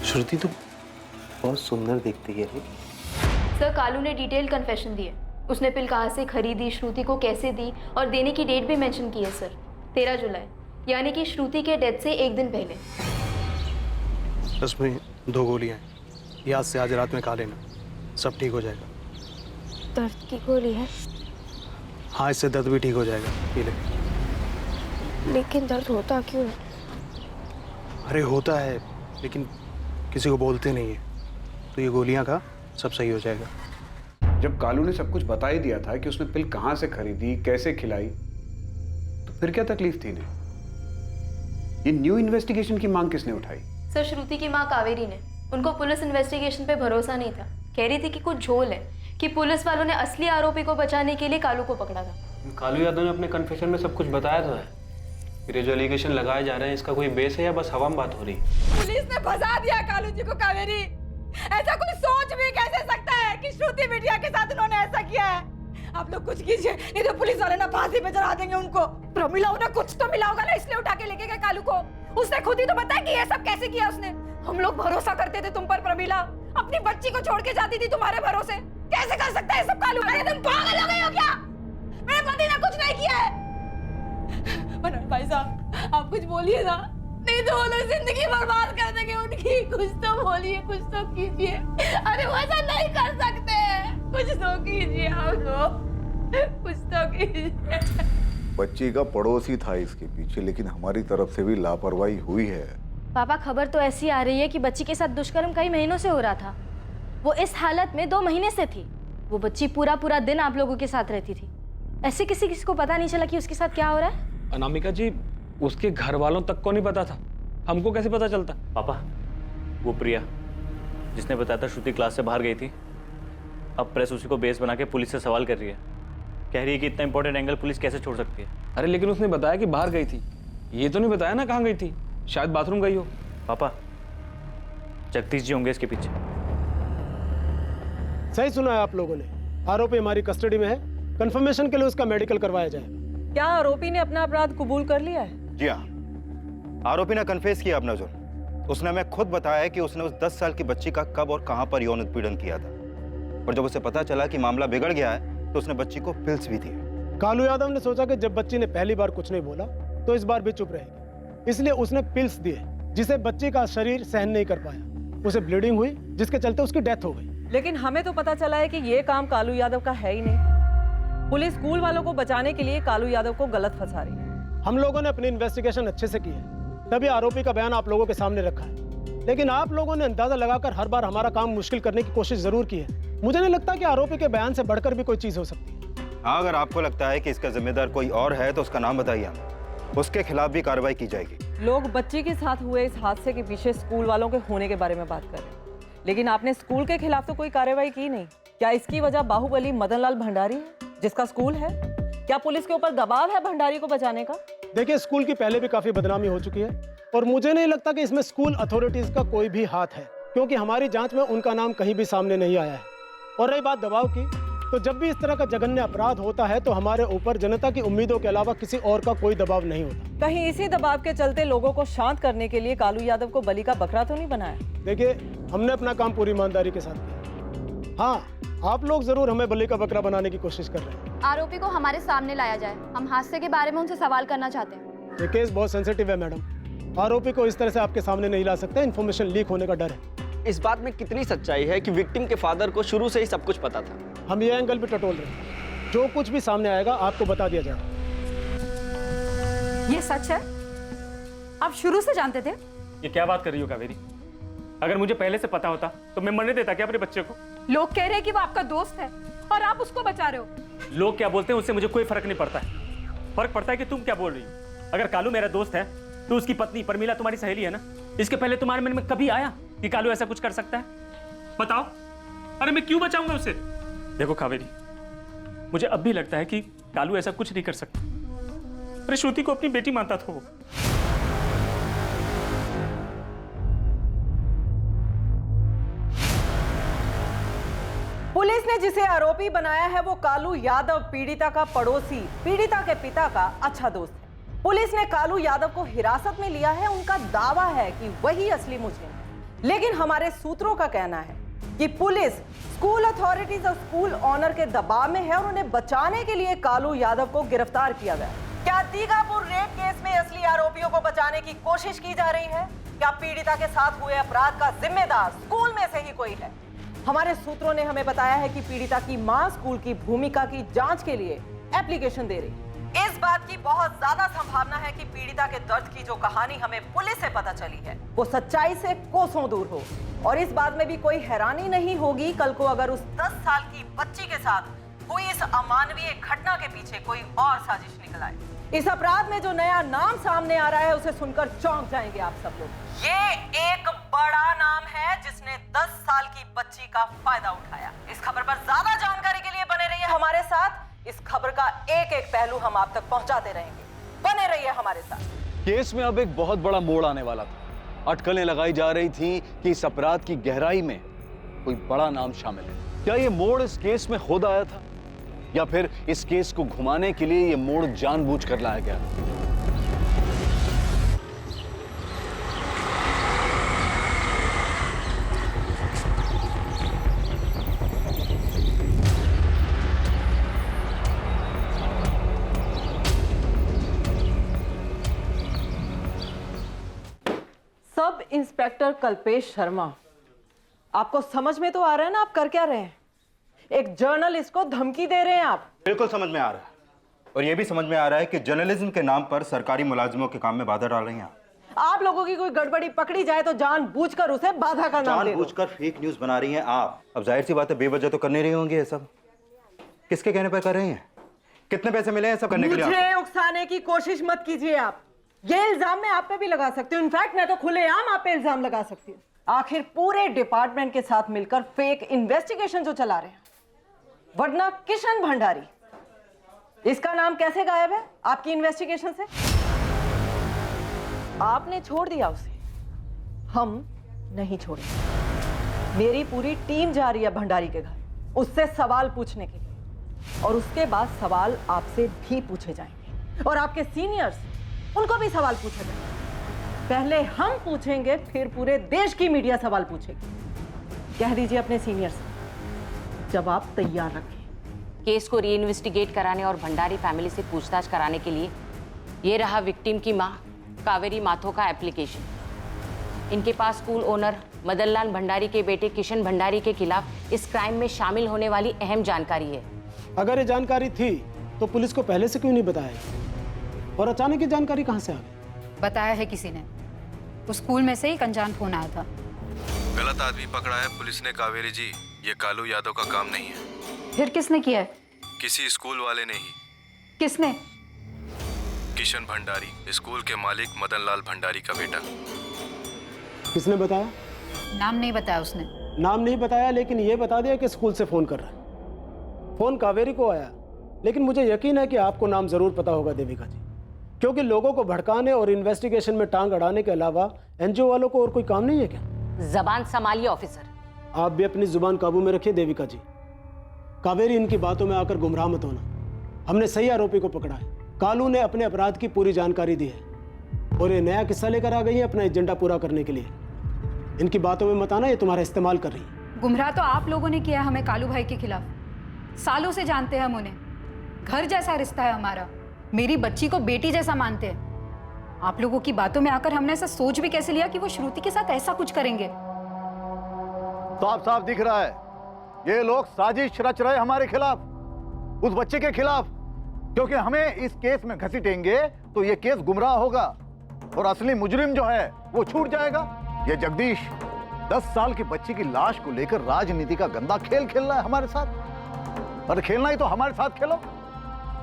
श्रुति तो बहुत सुंदर दिखती है। सर कालू ने डिटेल कन्फेशन दी है। उसने पिल कहाँ से खरीदी, श्रुति को कैसे दी और देने की डेट भी मेंशन की है सर, 13 जुलाई, यानी कि श्रुति के डेथ से 1 दिन पहले। उसमें 2 गोलियां हैं, ये आज से आज रात में खा लेना, सब ठीक हो जाएगा। दर्द की गोली है? हाँ, इससे दर्द भी ठीक हो जाएगा, पी ले। लेकिन दर्द होता क्यों है? अरे होता है, लेकिन किसी को बोलते नहीं है, तो ये गोलियां खा, सब सही हो जाएगा। जब कालू ने सब कुछ बता ही दिया था कि उसने पिल कहां से खरीदी, कैसे खिलाई, तो फिर क्या तकलीफ थी इन्हें? ये न्यू इन्वेस्टिगेशन की मांग किसने उठाई? सर श्रुति की माँ कावेरी ने। उनको पुलिस इन्वेस्टिगेशन पे भरोसा नहीं था, कह रही थी कि कुछ झोल है, कि पुलिस वालों ने असली आरोपी को बचाने के लिए कालू को पकड़ा था। कालू यादव ने अपने कन्फेशन में सब कुछ बताया तो है। ये जो एलिगेशन लगाए जा रहे हैं, इसका कोई बेस है या बस हवा में बात हो रही है? पुलिस ने फंसा दिया कालू जी को। कावेरी, ऐसा कोई सोच भी कैसे सकता है कि श्रुति बिटिया के साथ उन्होंने ऐसा किया है? आप लोग कुछ कीजिए, नहीं तो पुलिस वाले ना फांसी पे चढ़ा देंगे उनको। प्रमिला, उन्हें कुछ तो मिला होगा ना, इसलिए उठा के लेके गए कालू को। उसने खुद ही तो बताया कि ये सब कैसे किया उसने। हम लोग भरोसा करते थे तुम पर प्रमिला, अपनी बच्ची को छोड़ के जाती थी तुम्हारे भरोसे। कैसे कर सकता है सब कालू? अरे तुम पागल हो गए हो क्या? मेरे पति ने कुछ नहीं किया है। मनोहर भाई साहब, आप कुछ बोलिए ना, नहीं तो वो लोग जिंदगी बर्बाद कर देंगे उनकी। कुछ तो बोलिए, कुछ तो कीजिए। अरे वो ऐसा नहीं कर सकते, कुछ तो कीजिए आप लोग, कुछ तो कीजिए। बच्ची का पड़ोसी था इसके पीछे, लेकिन हमारी तरफ से भी लापरवाही हुई है। पापा, खबर तो ऐसी आ रही है कि बच्ची के साथ दुष्कर्म कई महीनों से हो रहा था। वो इस हालत में 2 महीने से थी। वो बच्ची पूरा पूरा दिन आप लोगों के साथ रहती थी। ऐसे किसी को पता नहीं चला कि उसके साथ क्या हो रहा है? अनामिका जी, उसके घर वालों तक को नहीं पता था, हमको कैसे पता चलता? पापा, वो प्रिया जिसने बताया था श्रुति क्लास से बाहर गई थी, अब प्रेस उसी को बेस बना के पुलिस से सवाल कर रही है। कह रही है कि इतना इंपॉर्टेंट एंगल पुलिस कैसे छोड़ सकती है। अरे लेकिन उसने बताया कि बाहर गई थी, ये तो नहीं बताया ना कहाँ गई थी। शायद बाथरूम गई हो। पापा, जगदीश जी होंगे इसके पीछे। सही सुना है आप लोगों ने। आरोपी हमारी कस्टडी में है। कंफर्मेशन के लिए उसका मेडिकल करवाया जाए। क्या आरोपी ने अपना अपराध कबूल कर लिया है? जी हाँ, आरोपी ने कन्फेस किया अपना जुर्म। उसने हमें खुद बताया कि उसने उस 10 साल की बच्ची का कब और कहां पर यौन उत्पीड़न किया था। और जब उसे पता चला कि मामला बिगड़ गया है तो उसने बच्ची को पिल्स भी दिए। कालू यादव ने सोचा कि जब बच्ची ने पहली बार कुछ नहीं बोला तो इस बार भी चुप रहेगी, इसलिए उसने पिल्स दिए, जिसे बच्ची का शरीर सहन नहीं कर पाया। उसे ब्लीडिंग हुई, जिसके चलते उसकी डेथ हो गई। लेकिन हमें तो पता चला है कि ये काम कालू यादव का है ही नहीं। पुलिस स्कूल वालों को बचाने के लिए कालू यादव को गलत फंसा रही है। हम लोगों ने अपनी इन्वेस्टिगेशन अच्छे से की है, तभी आरोपी का बयान आप लोगों के सामने रखा है। लेकिन आप लोगों ने अंदाजा लगाकर हर बार हमारा काम मुश्किल करने की कोशिश जरूर की है। मुझे नहीं लगता कि आरोपी के बयान से बढ़कर भी कोई चीज हो सकती है। हाँ, अगर आपको लगता है कि इसका जिम्मेदार कोई और है तो उसका नाम बताइए, उसके खिलाफ भी कार्रवाई की जाएगी। लोग बच्ची के साथ हुए इस हादसे के पीछे स्कूल वालों के होने के बारे में बात कर रहे हैं, लेकिन आपने स्कूल के खिलाफ तो कोई कार्रवाई की नहीं। क्या इसकी वजह बाहुबली मदन लाल भंडारी है, जिसका स्कूल है? क्या पुलिस के ऊपर दबाव है भंडारी को बचाने का? देखिए, स्कूल की पहले भी काफी बदनामी हो चुकी है और मुझे नहीं लगता कि इसमें स्कूल अथॉरिटीज का कोई भी हाथ है, क्योंकि हमारी जांच में उनका नाम कहीं भी सामने नहीं आया है। और रही बात दबाव की, तो जब भी इस तरह का जघन्य अपराध होता है तो हमारे ऊपर जनता की उम्मीदों के अलावा किसी और का कोई दबाव नहीं होता। कहीं इसी दबाव के चलते लोगों को शांत करने के लिए कालू यादव को बलि का बकरा तो नहीं बनाया? देखिए, हमने अपना काम पूरी ईमानदारी के साथ किया। हाँ, आप लोग जरूर हमें बलि का बकरा बनाने की कोशिश कर रहे हैं। आरोपी को हमारे सामने लाया जाए, हम हादसे के बारे में उनसे सवाल करना चाहते हैं। ये केस बहुत सेंसिटिव है मैडम। आरोपी को इस तरह से आपके सामने नहीं ला सकते, इन्फॉर्मेशन लीक होने का डर है। इस बात में कितनी सच्चाई है कि विक्टिम के फादर को शुरू से ही सब कुछ पता था? हम ये एंगल भी टटोल रहे हैं। जो कुछ भी सामने आएगा आपको बता दिया जाएगा। ये सच है? आप शुरू से जानते थे? ये क्या बात कर रही हो कावेरी? अगर मुझे पहले से पता होता तो मैं मरने देता क्या अपने बच्चे को? लोग कह रहे हैं कि वो आपका दोस्त है और आप उसको बचा रहे हो। लोग क्या बोलते हैं उससे मुझे कोई फर्क नहीं पड़ता है। फर्क पड़ता है कि तुम क्या बोल रही हो। अगर कालू मेरा दोस्त है तो उसकी पत्नी परमीला तुम्हारी सहेली है ना। इसके पहले तुम्हारे मन में कभी आया कि कालू ऐसा कुछ कर सकता है? बताओ। अरे मैं क्यों बचाऊंगा उसे? देखो कावेरी, मुझे अब भी लगता है कि कालू ऐसा कुछ नहीं कर सकता। अरे श्रुति को अपनी बेटी मानता था वो। पुलिस ने जिसे आरोपी बनाया है वो कालू यादव पीड़िता का पड़ोसी, पीड़िता के पिता का अच्छा दोस्त है। पुलिस ने कालू यादव को हिरासत में लिया है। उनका दावा है कि वही असली मुजरिम है, लेकिन हमारे सूत्रों का कहना है कि पुलिस स्कूल अथॉरिटीज और स्कूल ऑनर के दबाव में है और उन्हें बचाने के लिए कालू यादव को गिरफ्तार किया गया। क्या दीघापुर रेप केस में असली आरोपियों को बचाने की कोशिश की जा रही है? क्या पीड़िता के साथ हुए अपराध का जिम्मेदार स्कूल में से ही कोई है? हमारे सूत्रों ने हमें बताया है कि पीड़िता की मां स्कूल की भूमिका की जांच के लिए एप्लीकेशन दे रही है। इस बात की बहुत ज्यादा संभावना है कि पीड़िता के दर्द की जो कहानी हमें पुलिस से पता चली है वो सच्चाई से कोसों दूर हो। और इस बात में भी कोई हैरानी नहीं होगी कल को अगर उस 10 साल की बच्ची के साथ हुई इस अमानवीय घटना के पीछे कोई और साजिश निकल आए। इस अपराध में जो नया नाम सामने आ रहा है उसे सुनकर चौंक जाएंगे आप सब लोग। ये एक बड़ा नाम है जिसने 10 साल की बच्ची का फायदा उठाया। इस खबर पर ज्यादा जानकारी के लिए बने रहिए हमारे साथ। इस खबर का एक एक पहलू हम आप तक पहुंचाते रहेंगे। बने रहिए हमारे साथ। केस में अब एक बहुत बड़ा मोड़ आने वाला था। अटकलें लगाई जा रही थी कि इस अपराध की गहराई में कोई बड़ा नाम शामिल है। क्या ये मोड़ इस केस में खुद आया था या फिर इस केस को घुमाने के लिए ये मोड़ जानबूझकर लाया गया? सब इंस्पेक्टर कल्पेश शर्मा, आपको समझ में तो आ रहा है ना आप कर क्या रहे हैं? एक जर्नलिस्ट को धमकी दे रहे हैं आप। बिल्कुल समझ में आ रहा है और यह भी समझ में आ रहा है कि जर्नलिज्म के नाम पर सरकारी मुलाजिमों के काम में बाधा डाल रही हैं। आप लोगों की कोई गड़बड़ी पकड़ी जाए तो जानबूझकर उसे बाधा का नाम दे दो। जानबूझकर फेक न्यूज बना रही हैं आप। अब जाहिर सी बात है बेवजह तो कर नहीं रही होंगी ये सब। किसके कहने पर कर रही हैं? कितने पैसे मिले हैं सब करने के लिए? मुझे उकसाने की कोशिश मत कीजिए आप। ये इल्जाम मैं आप पे भी लगा सकती हूँ, इनफैक्ट मैं तो खुलेआम आप पे इल्जाम लगा सकती हूँ। आखिर पूरे डिपार्टमेंट के साथ मिलकर फेक इन्वेस्टिगेशन जो चला रहे हैं, वरना किशन भंडारी, इसका नाम कैसे गायब है आपकी इन्वेस्टिगेशन से? आपने छोड़ दिया उसे, हम नहीं छोड़े। मेरी पूरी टीम जा रही है भंडारी के घर उससे सवाल पूछने के लिए, और उसके बाद सवाल आपसे भी पूछे जाएंगे और आपके सीनियर्स, उनको भी सवाल पूछे जाएंगे। पहले हम पूछेंगे, फिर पूरे देश की मीडिया सवाल पूछेगी। कह दीजिए अपने सीनियर्स जवाब तैयार रखें। केस को रीइन्वेस्टिगेट कराने और भंडारी फैमिली से पूछताछ कराने के लिए ये रहा विक्टिम की मां कावेरी माथो का एप्लीकेशन। इनके पास स्कूल ओनर मदन लाल भंडारी के बेटे किशन भंडारी के खिलाफ इस क्राइम में शामिल होने वाली अहम जानकारी है। अगर ये जानकारी थी तो पुलिस को पहले से क्यों नहीं बताया, और अचानक ये जानकारी कहां से आ गई? बताया है किसी ने, उस स्कूल में से एक अनजान फोन आया था। गलत आदमी पकड़ा है पुलिस ने कावेरी जी, ये कालू यादव का काम नहीं है। फिर किसने किया है? किसी स्कूल वाले ने ही। किसने? किशन भंडारी, स्कूल के मालिक मदन लाल भंडारी का बेटा। किसने बताया? नाम नहीं बताया उसने। नाम नहीं बताया, लेकिन ये बता दिया कि स्कूल से फोन कर रहा है। फोन कावेरी को आया, लेकिन मुझे यकीन है कि आपको नाम जरूर पता होगा देविका जी, क्योंकि लोगों को भड़काने और इन्वेस्टिगेशन में टांग अड़ाने के अलावा एनजीओ वालों को और कोई काम नहीं है क्या? जबान संभालिए ऑफिसर। आप भी अपनी जुबान काबू में रखिए देविका जी। कावेरी इनकी बातों में आकर गुमराह मत होना। हमने सही आरोपी को पकड़ा है। कालू ने अपने अपराध की पूरी जानकारी दी है और ये नया किस्सा लेकर आ गई है अपना एजेंडा पूरा करने के लिए। इनकी बातों में मत आना, ये तुम्हारा इस्तेमाल कर रही है। गुमराह तो आप लोगों ने किया हमें कालू भाई के खिलाफ। सालों से जानते हैं हम उन्हें, घर जैसा रिश्ता है हमारा, मेरी बच्ची को बेटी जैसा मानते हैं। आप लोगों की बातों में आकर हमने ऐसा सोच भी कैसे लिया कि वो श्रुति के साथ ऐसा कुछ करेंगे? साफ साफ दिख रहा है ये लोग साजिश रच रहे हमारे खिलाफ, उस बच्चे के खिलाफ, क्योंकि हमें इस केस में घसीटेंगे तो ये केस गुमराह होगा और असली मुजरिम जो है वो छूट जाएगा। ये जगदीश 10 साल की बच्ची की लाश को लेकर राजनीति का गंदा खेल खेल रहा है हमारे साथ। और खेलना ही तो हमारे साथ खेलो।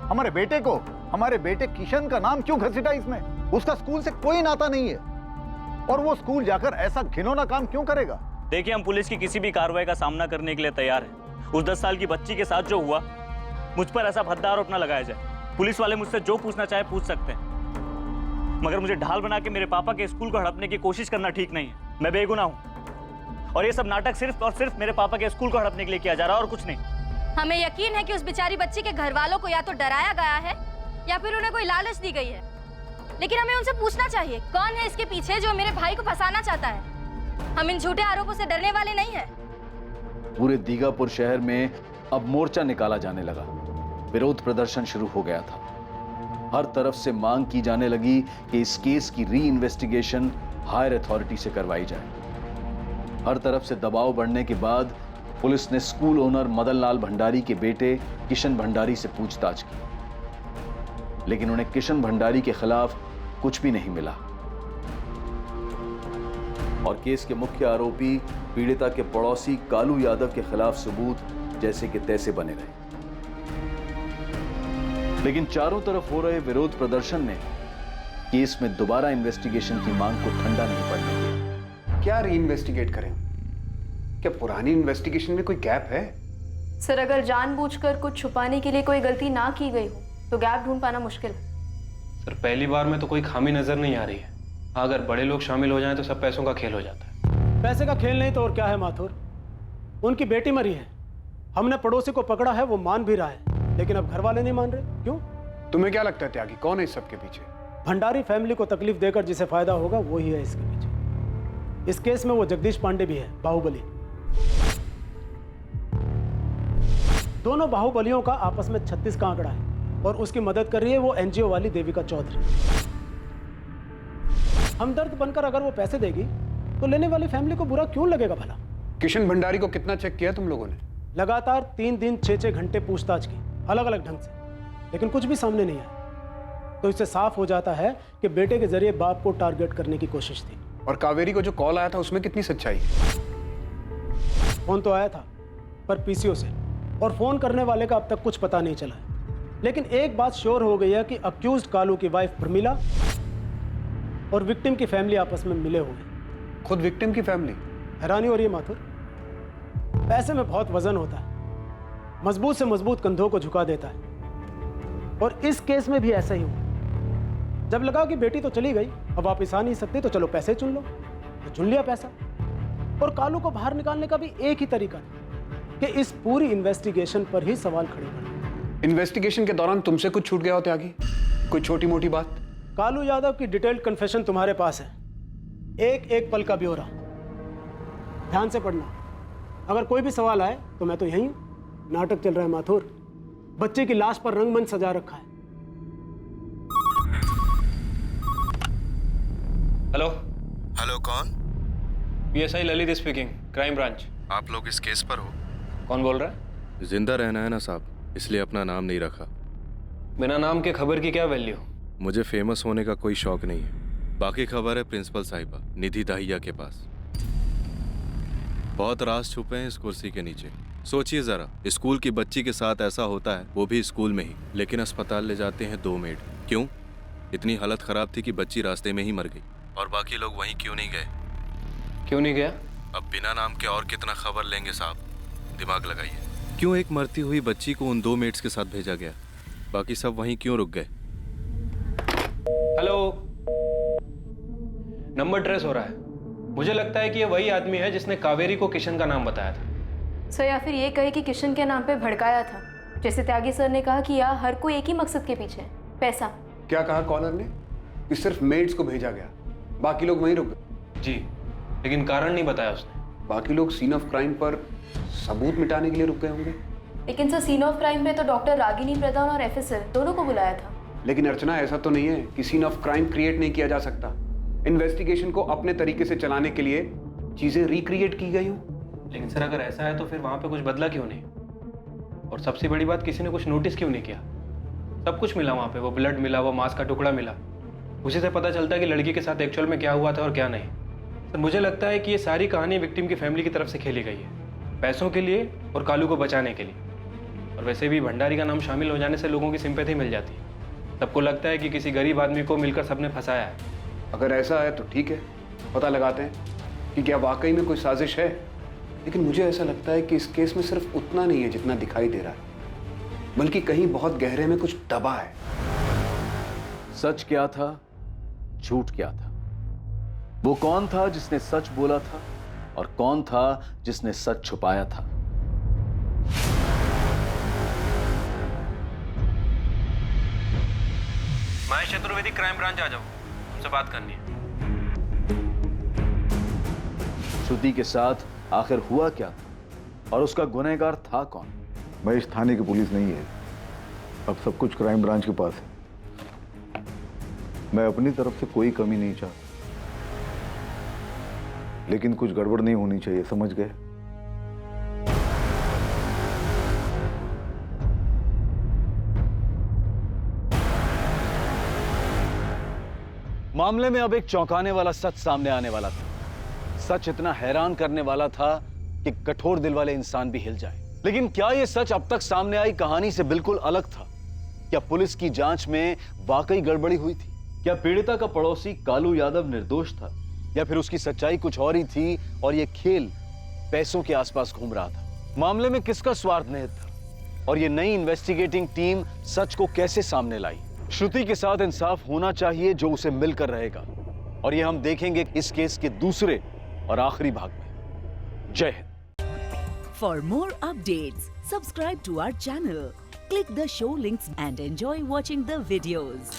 हमारे बेटे को, हमारे बेटे किशन का नाम क्यों घसीटा इसमें? उसका स्कूल से कोई नाता नहीं है और वो स्कूल जाकर ऐसा घिनौना काम क्यों करेगा? देखिए, हम पुलिस की किसी भी कार्रवाई का सामना करने के लिए तैयार हैं। उस 10 साल की बच्ची के साथ जो हुआ, मुझ पर ऐसा भद्दा आरोप न लगाया जाए। पुलिस वाले मुझसे जो पूछना चाहे पूछ सकते हैं, मगर मुझे ढाल बना के मेरे पापा के स्कूल को हड़पने की कोशिश करना ठीक नहीं है। मैं बेगुनाह हूँ और ये सब नाटक सिर्फ और सिर्फ मेरे पापा के स्कूल को हड़पने के लिए किया जा रहा है और कुछ नहीं। हमें यकीन है कि उस बेचारी बच्ची के घर वालों को या तो डराया गया है या फिर उन्हें कोई लालच दी गई है, लेकिन हमें उनसे पूछना चाहिए कौन है इसके पीछे जो मेरे भाई को फंसाना चाहता है। हम इन झूठे आरोपों से डरने वाले नहीं हैं। पूरे दीगापुर शहर में अब मोर्चा निकाला जाने लगा। विरोध प्रदर्शन शुरू हो गया था। हर तरफ से मांग की जाने लगी कि इस केस की री इन्वेस्टिगेशन हायर अथॉरिटी से करवाई जाए। हर तरफ से दबाव बढ़ने के बाद पुलिस ने स्कूल ओनर मदन लाल भंडारी के बेटे किशन भंडारी से पूछताछ की, लेकिन उन्हें किशन भंडारी के खिलाफ कुछ भी नहीं मिला और केस के मुख्य आरोपी पीड़िता के पड़ोसी कालू यादव के खिलाफ सबूत जैसे कि तैसे बने रहे। लेकिन चारों तरफ हो रहे विरोध प्रदर्शन ने केस में दोबारा इन्वेस्टिगेशन की मांग को ठंडा नहीं पड़ने दिया। क्या री इन्वेस्टिगेट करें? क्या पुरानी इन्वेस्टिगेशन में कोई गैप है? सर, अगर जानबूझकर कुछ छुपाने के लिए कोई गलती ना की गई हो तो गैप ढूंढ पाना मुश्किल है। सर, पहली बार में तो कोई खामी नजर नहीं आ रही है। अगर बड़े लोग शामिल हो जाएं तो सब पैसों का खेल हो जाता है। पैसे का खेल नहीं तो और क्या है माथुर? उनकी बेटी मरी है, हमने पड़ोसी को पकड़ा है, वो मान भी रहा है, लेकिन अब घर वाले नहीं मान रहे। क्यों? तुम्हें क्या लगता है त्यागी, कौन है इस सब के पीछे? भंडारी फैमिली को तकलीफ देकर जिसे फायदा होगा वो ही है इसके पीछे। इस केस में वो जगदीश पांडे भी है, बाहुबली। दोनों बाहुबलियों का आपस में 36 का आंकड़ा है और उसकी मदद कर रही है वो एनजीओ वाली देविका चौधरी। हमदर्द बनकर अगर वो पैसे देगी तो लेने वाली फैमिली को बुरा क्यों लगेगा भला? किशन भंडारी को कितना चेक किया तुम लोगों ने? लगातार 3 दिन 6-6 घंटे पूछताछ की, अलग अलग ढंग से, लेकिन कुछ भी सामने नहीं आया। तो इससे साफ हो जाता है कि बेटे के जरिए बाप को टारगेट करने की कोशिश थी। और कावेरी को जो कॉल आया था उसमें कितनी सच्चाई है? फोन तो आया था पर पीसीओ से, और फोन करने वाले का अब तक कुछ पता नहीं चला है। लेकिन एक बात श्योर हो गई है कि अक्यूज्ड कालू की वाइफ प्रमिला और विक्टिम की फैमिली आपस में मिले हुए। खुद विक्टिम की फैमिली? हैरानी हो रही है माथुर? पैसे में बहुत वजन होता है, मजबूत से मजबूत कंधों को झुका देता है, और इस केस में भी ऐसा ही हुआ। जब लगा कि बेटी तो चली गई, अब वापस आ नहीं सकती, तो चलो पैसे चुन लो, तो चुन लिया पैसा। और कालू को बाहर निकालने का भी एक ही तरीका था कि इस पूरी इन्वेस्टिगेशन पर ही सवाल खड़े कर। इन्वेस्टिगेशन के दौरान तुमसे कुछ छूट गया हो त्यागी? कोई छोटी मोटी बात? कालू यादव की डिटेल्ड कन्फेशन तुम्हारे पास है, एक एक पल का ब्यौरा। ध्यान से पढ़ना, अगर कोई भी सवाल आए तो मैं तो यहीं हूं। नाटक चल रहा है माथुर, बच्चे की लाश पर रंगमंच सजा रखा है। हेलो हेलो, कौन? PSI Lalit speaking, crime branch. आप लोग इस केस पर हो? कौन बोल रहा है? जिंदा रहना है ना साहब, इसलिए अपना नाम नहीं रखा। बिना नाम के खबर की क्या वैल्यू? मुझे फेमस होने का कोई शौक नहीं है। बाकी खबर है प्रिंसिपल साहिबा निधि दाहिया के पास। बहुत राज छुपे हैं इस कुर्सी के नीचे। सोचिए जरा, स्कूल की बच्ची के साथ ऐसा होता है, वो भी स्कूल में ही, लेकिन अस्पताल ले जाते हैं 2 मेड। क्यों? इतनी हालत खराब थी कि बच्ची रास्ते में ही मर गई। और बाकी लोग वहीं क्यों नहीं गए? क्यों नहीं गया? अब बिना नाम के और कितना खबर लेंगे साहब, दिमाग लगाइए। क्यों एक मरती हुई बच्ची को उन 2 मेड्स के साथ भेजा गया? बाकी सब वहीं क्यों रुक गए? हेलो, नंबर ट्रेस हो रहा है। मुझे लगता है कि ये वही आदमी है जिसने कावेरी को किशन का नाम बताया था। सर, या फिर ये कहे कि किशन के नाम पे भड़काया था। जैसे त्यागी सर ने कहा कि यहाँ हर कोई एक ही मकसद के पीछे है, पैसा। क्या कहा कॉलर ने? कि सिर्फ मेड्स को भेजा गया, बाकी लोग वहीं रुक गए? जी, लेकिन कारण नहीं बताया उसने। बाकी लोग सीन ऑफ क्राइम पर सबूत मिटाने के लिए रुक गए होंगे। लेकिन सर, सीन ऑफ क्राइम पे तो डॉक्टर रागिनी प्रधान और एफएसएल दोनों को बुलाया था। लेकिन अर्चना, ऐसा तो नहीं है कि सीन ऑफ क्राइम क्रिएट नहीं किया जा सकता। इन्वेस्टिगेशन को अपने तरीके से चलाने के लिए चीजें रिक्रिएट की गई हो। लेकिन सर, अगर ऐसा है तो फिर वहां पे कुछ बदला क्यों नहीं? और सबसे बड़ी बात, किसी ने कुछ नोटिस क्यों नहीं किया? सब कुछ मिला वहां पे, वो ब्लड मिला, वो मांस का टुकड़ा मिला। उसी से पता चलता है कि लड़की के साथ एक्चुअल में क्या हुआ था और क्या नहीं। सर, मुझे लगता है कि ये सारी कहानी विक्टिम की फैमिली की तरफ से खेली गई है, पैसों के लिए और कालू को बचाने के लिए। और वैसे भी भंडारी का नाम शामिल हो जाने से लोगों की सिंपैथी मिल जाती है। सबको लगता है कि किसी गरीब आदमी को मिलकर सबने फंसाया है। अगर ऐसा है तो ठीक है, पता लगाते हैं कि क्या वाकई में कोई साजिश है। लेकिन मुझे ऐसा लगता है कि इस केस में सिर्फ उतना नहीं है जितना दिखाई दे रहा है, बल्कि कहीं बहुत गहरे में कुछ दबा है। सच क्या था, झूठ क्या था? वो कौन था जिसने सच बोला था और कौन था जिसने सच छुपाया था? महेश चतुर्वेदी, क्राइम ब्रांच आ जाओ, हमसे बात करनी है। श्रुति के साथ आखिर हुआ क्या था और उसका गुनहगार था कौन? महेश, थाने की पुलिस नहीं है, अब सब कुछ क्राइम ब्रांच के पास है। मैं अपनी तरफ से कोई कमी नहीं चाहता, लेकिन कुछ गड़बड़ नहीं होनी चाहिए, समझ गए? मामले में अब एक चौंकाने वाला सच सामने आने वाला था। सच इतना हैरान करने वाला था कि कठोर दिल वाले इंसान भी हिल जाए। लेकिन क्या यह सच अब तक सामने आई कहानी से बिल्कुल अलग था? क्या पुलिस की जांच में वाकई गड़बड़ी हुई थी? क्या पीड़िता का पड़ोसी कालू यादव निर्दोष था, या फिर उसकी सच्चाई कुछ और ही थी और यह खेल पैसों के आसपास घूम रहा था? मामले में किसका स्वार्थ निहित था और यह नई इन्वेस्टिगेटिंग टीम सच को कैसे सामने लाई? श्रुति के साथ इंसाफ होना चाहिए जो उसे मिलकर रहेगा, और यह हम देखेंगे इस केस के दूसरे और आखिरी भाग में। जय Hind. For more updates, subscribe to our channel, click the show links and enjoy watching the videos.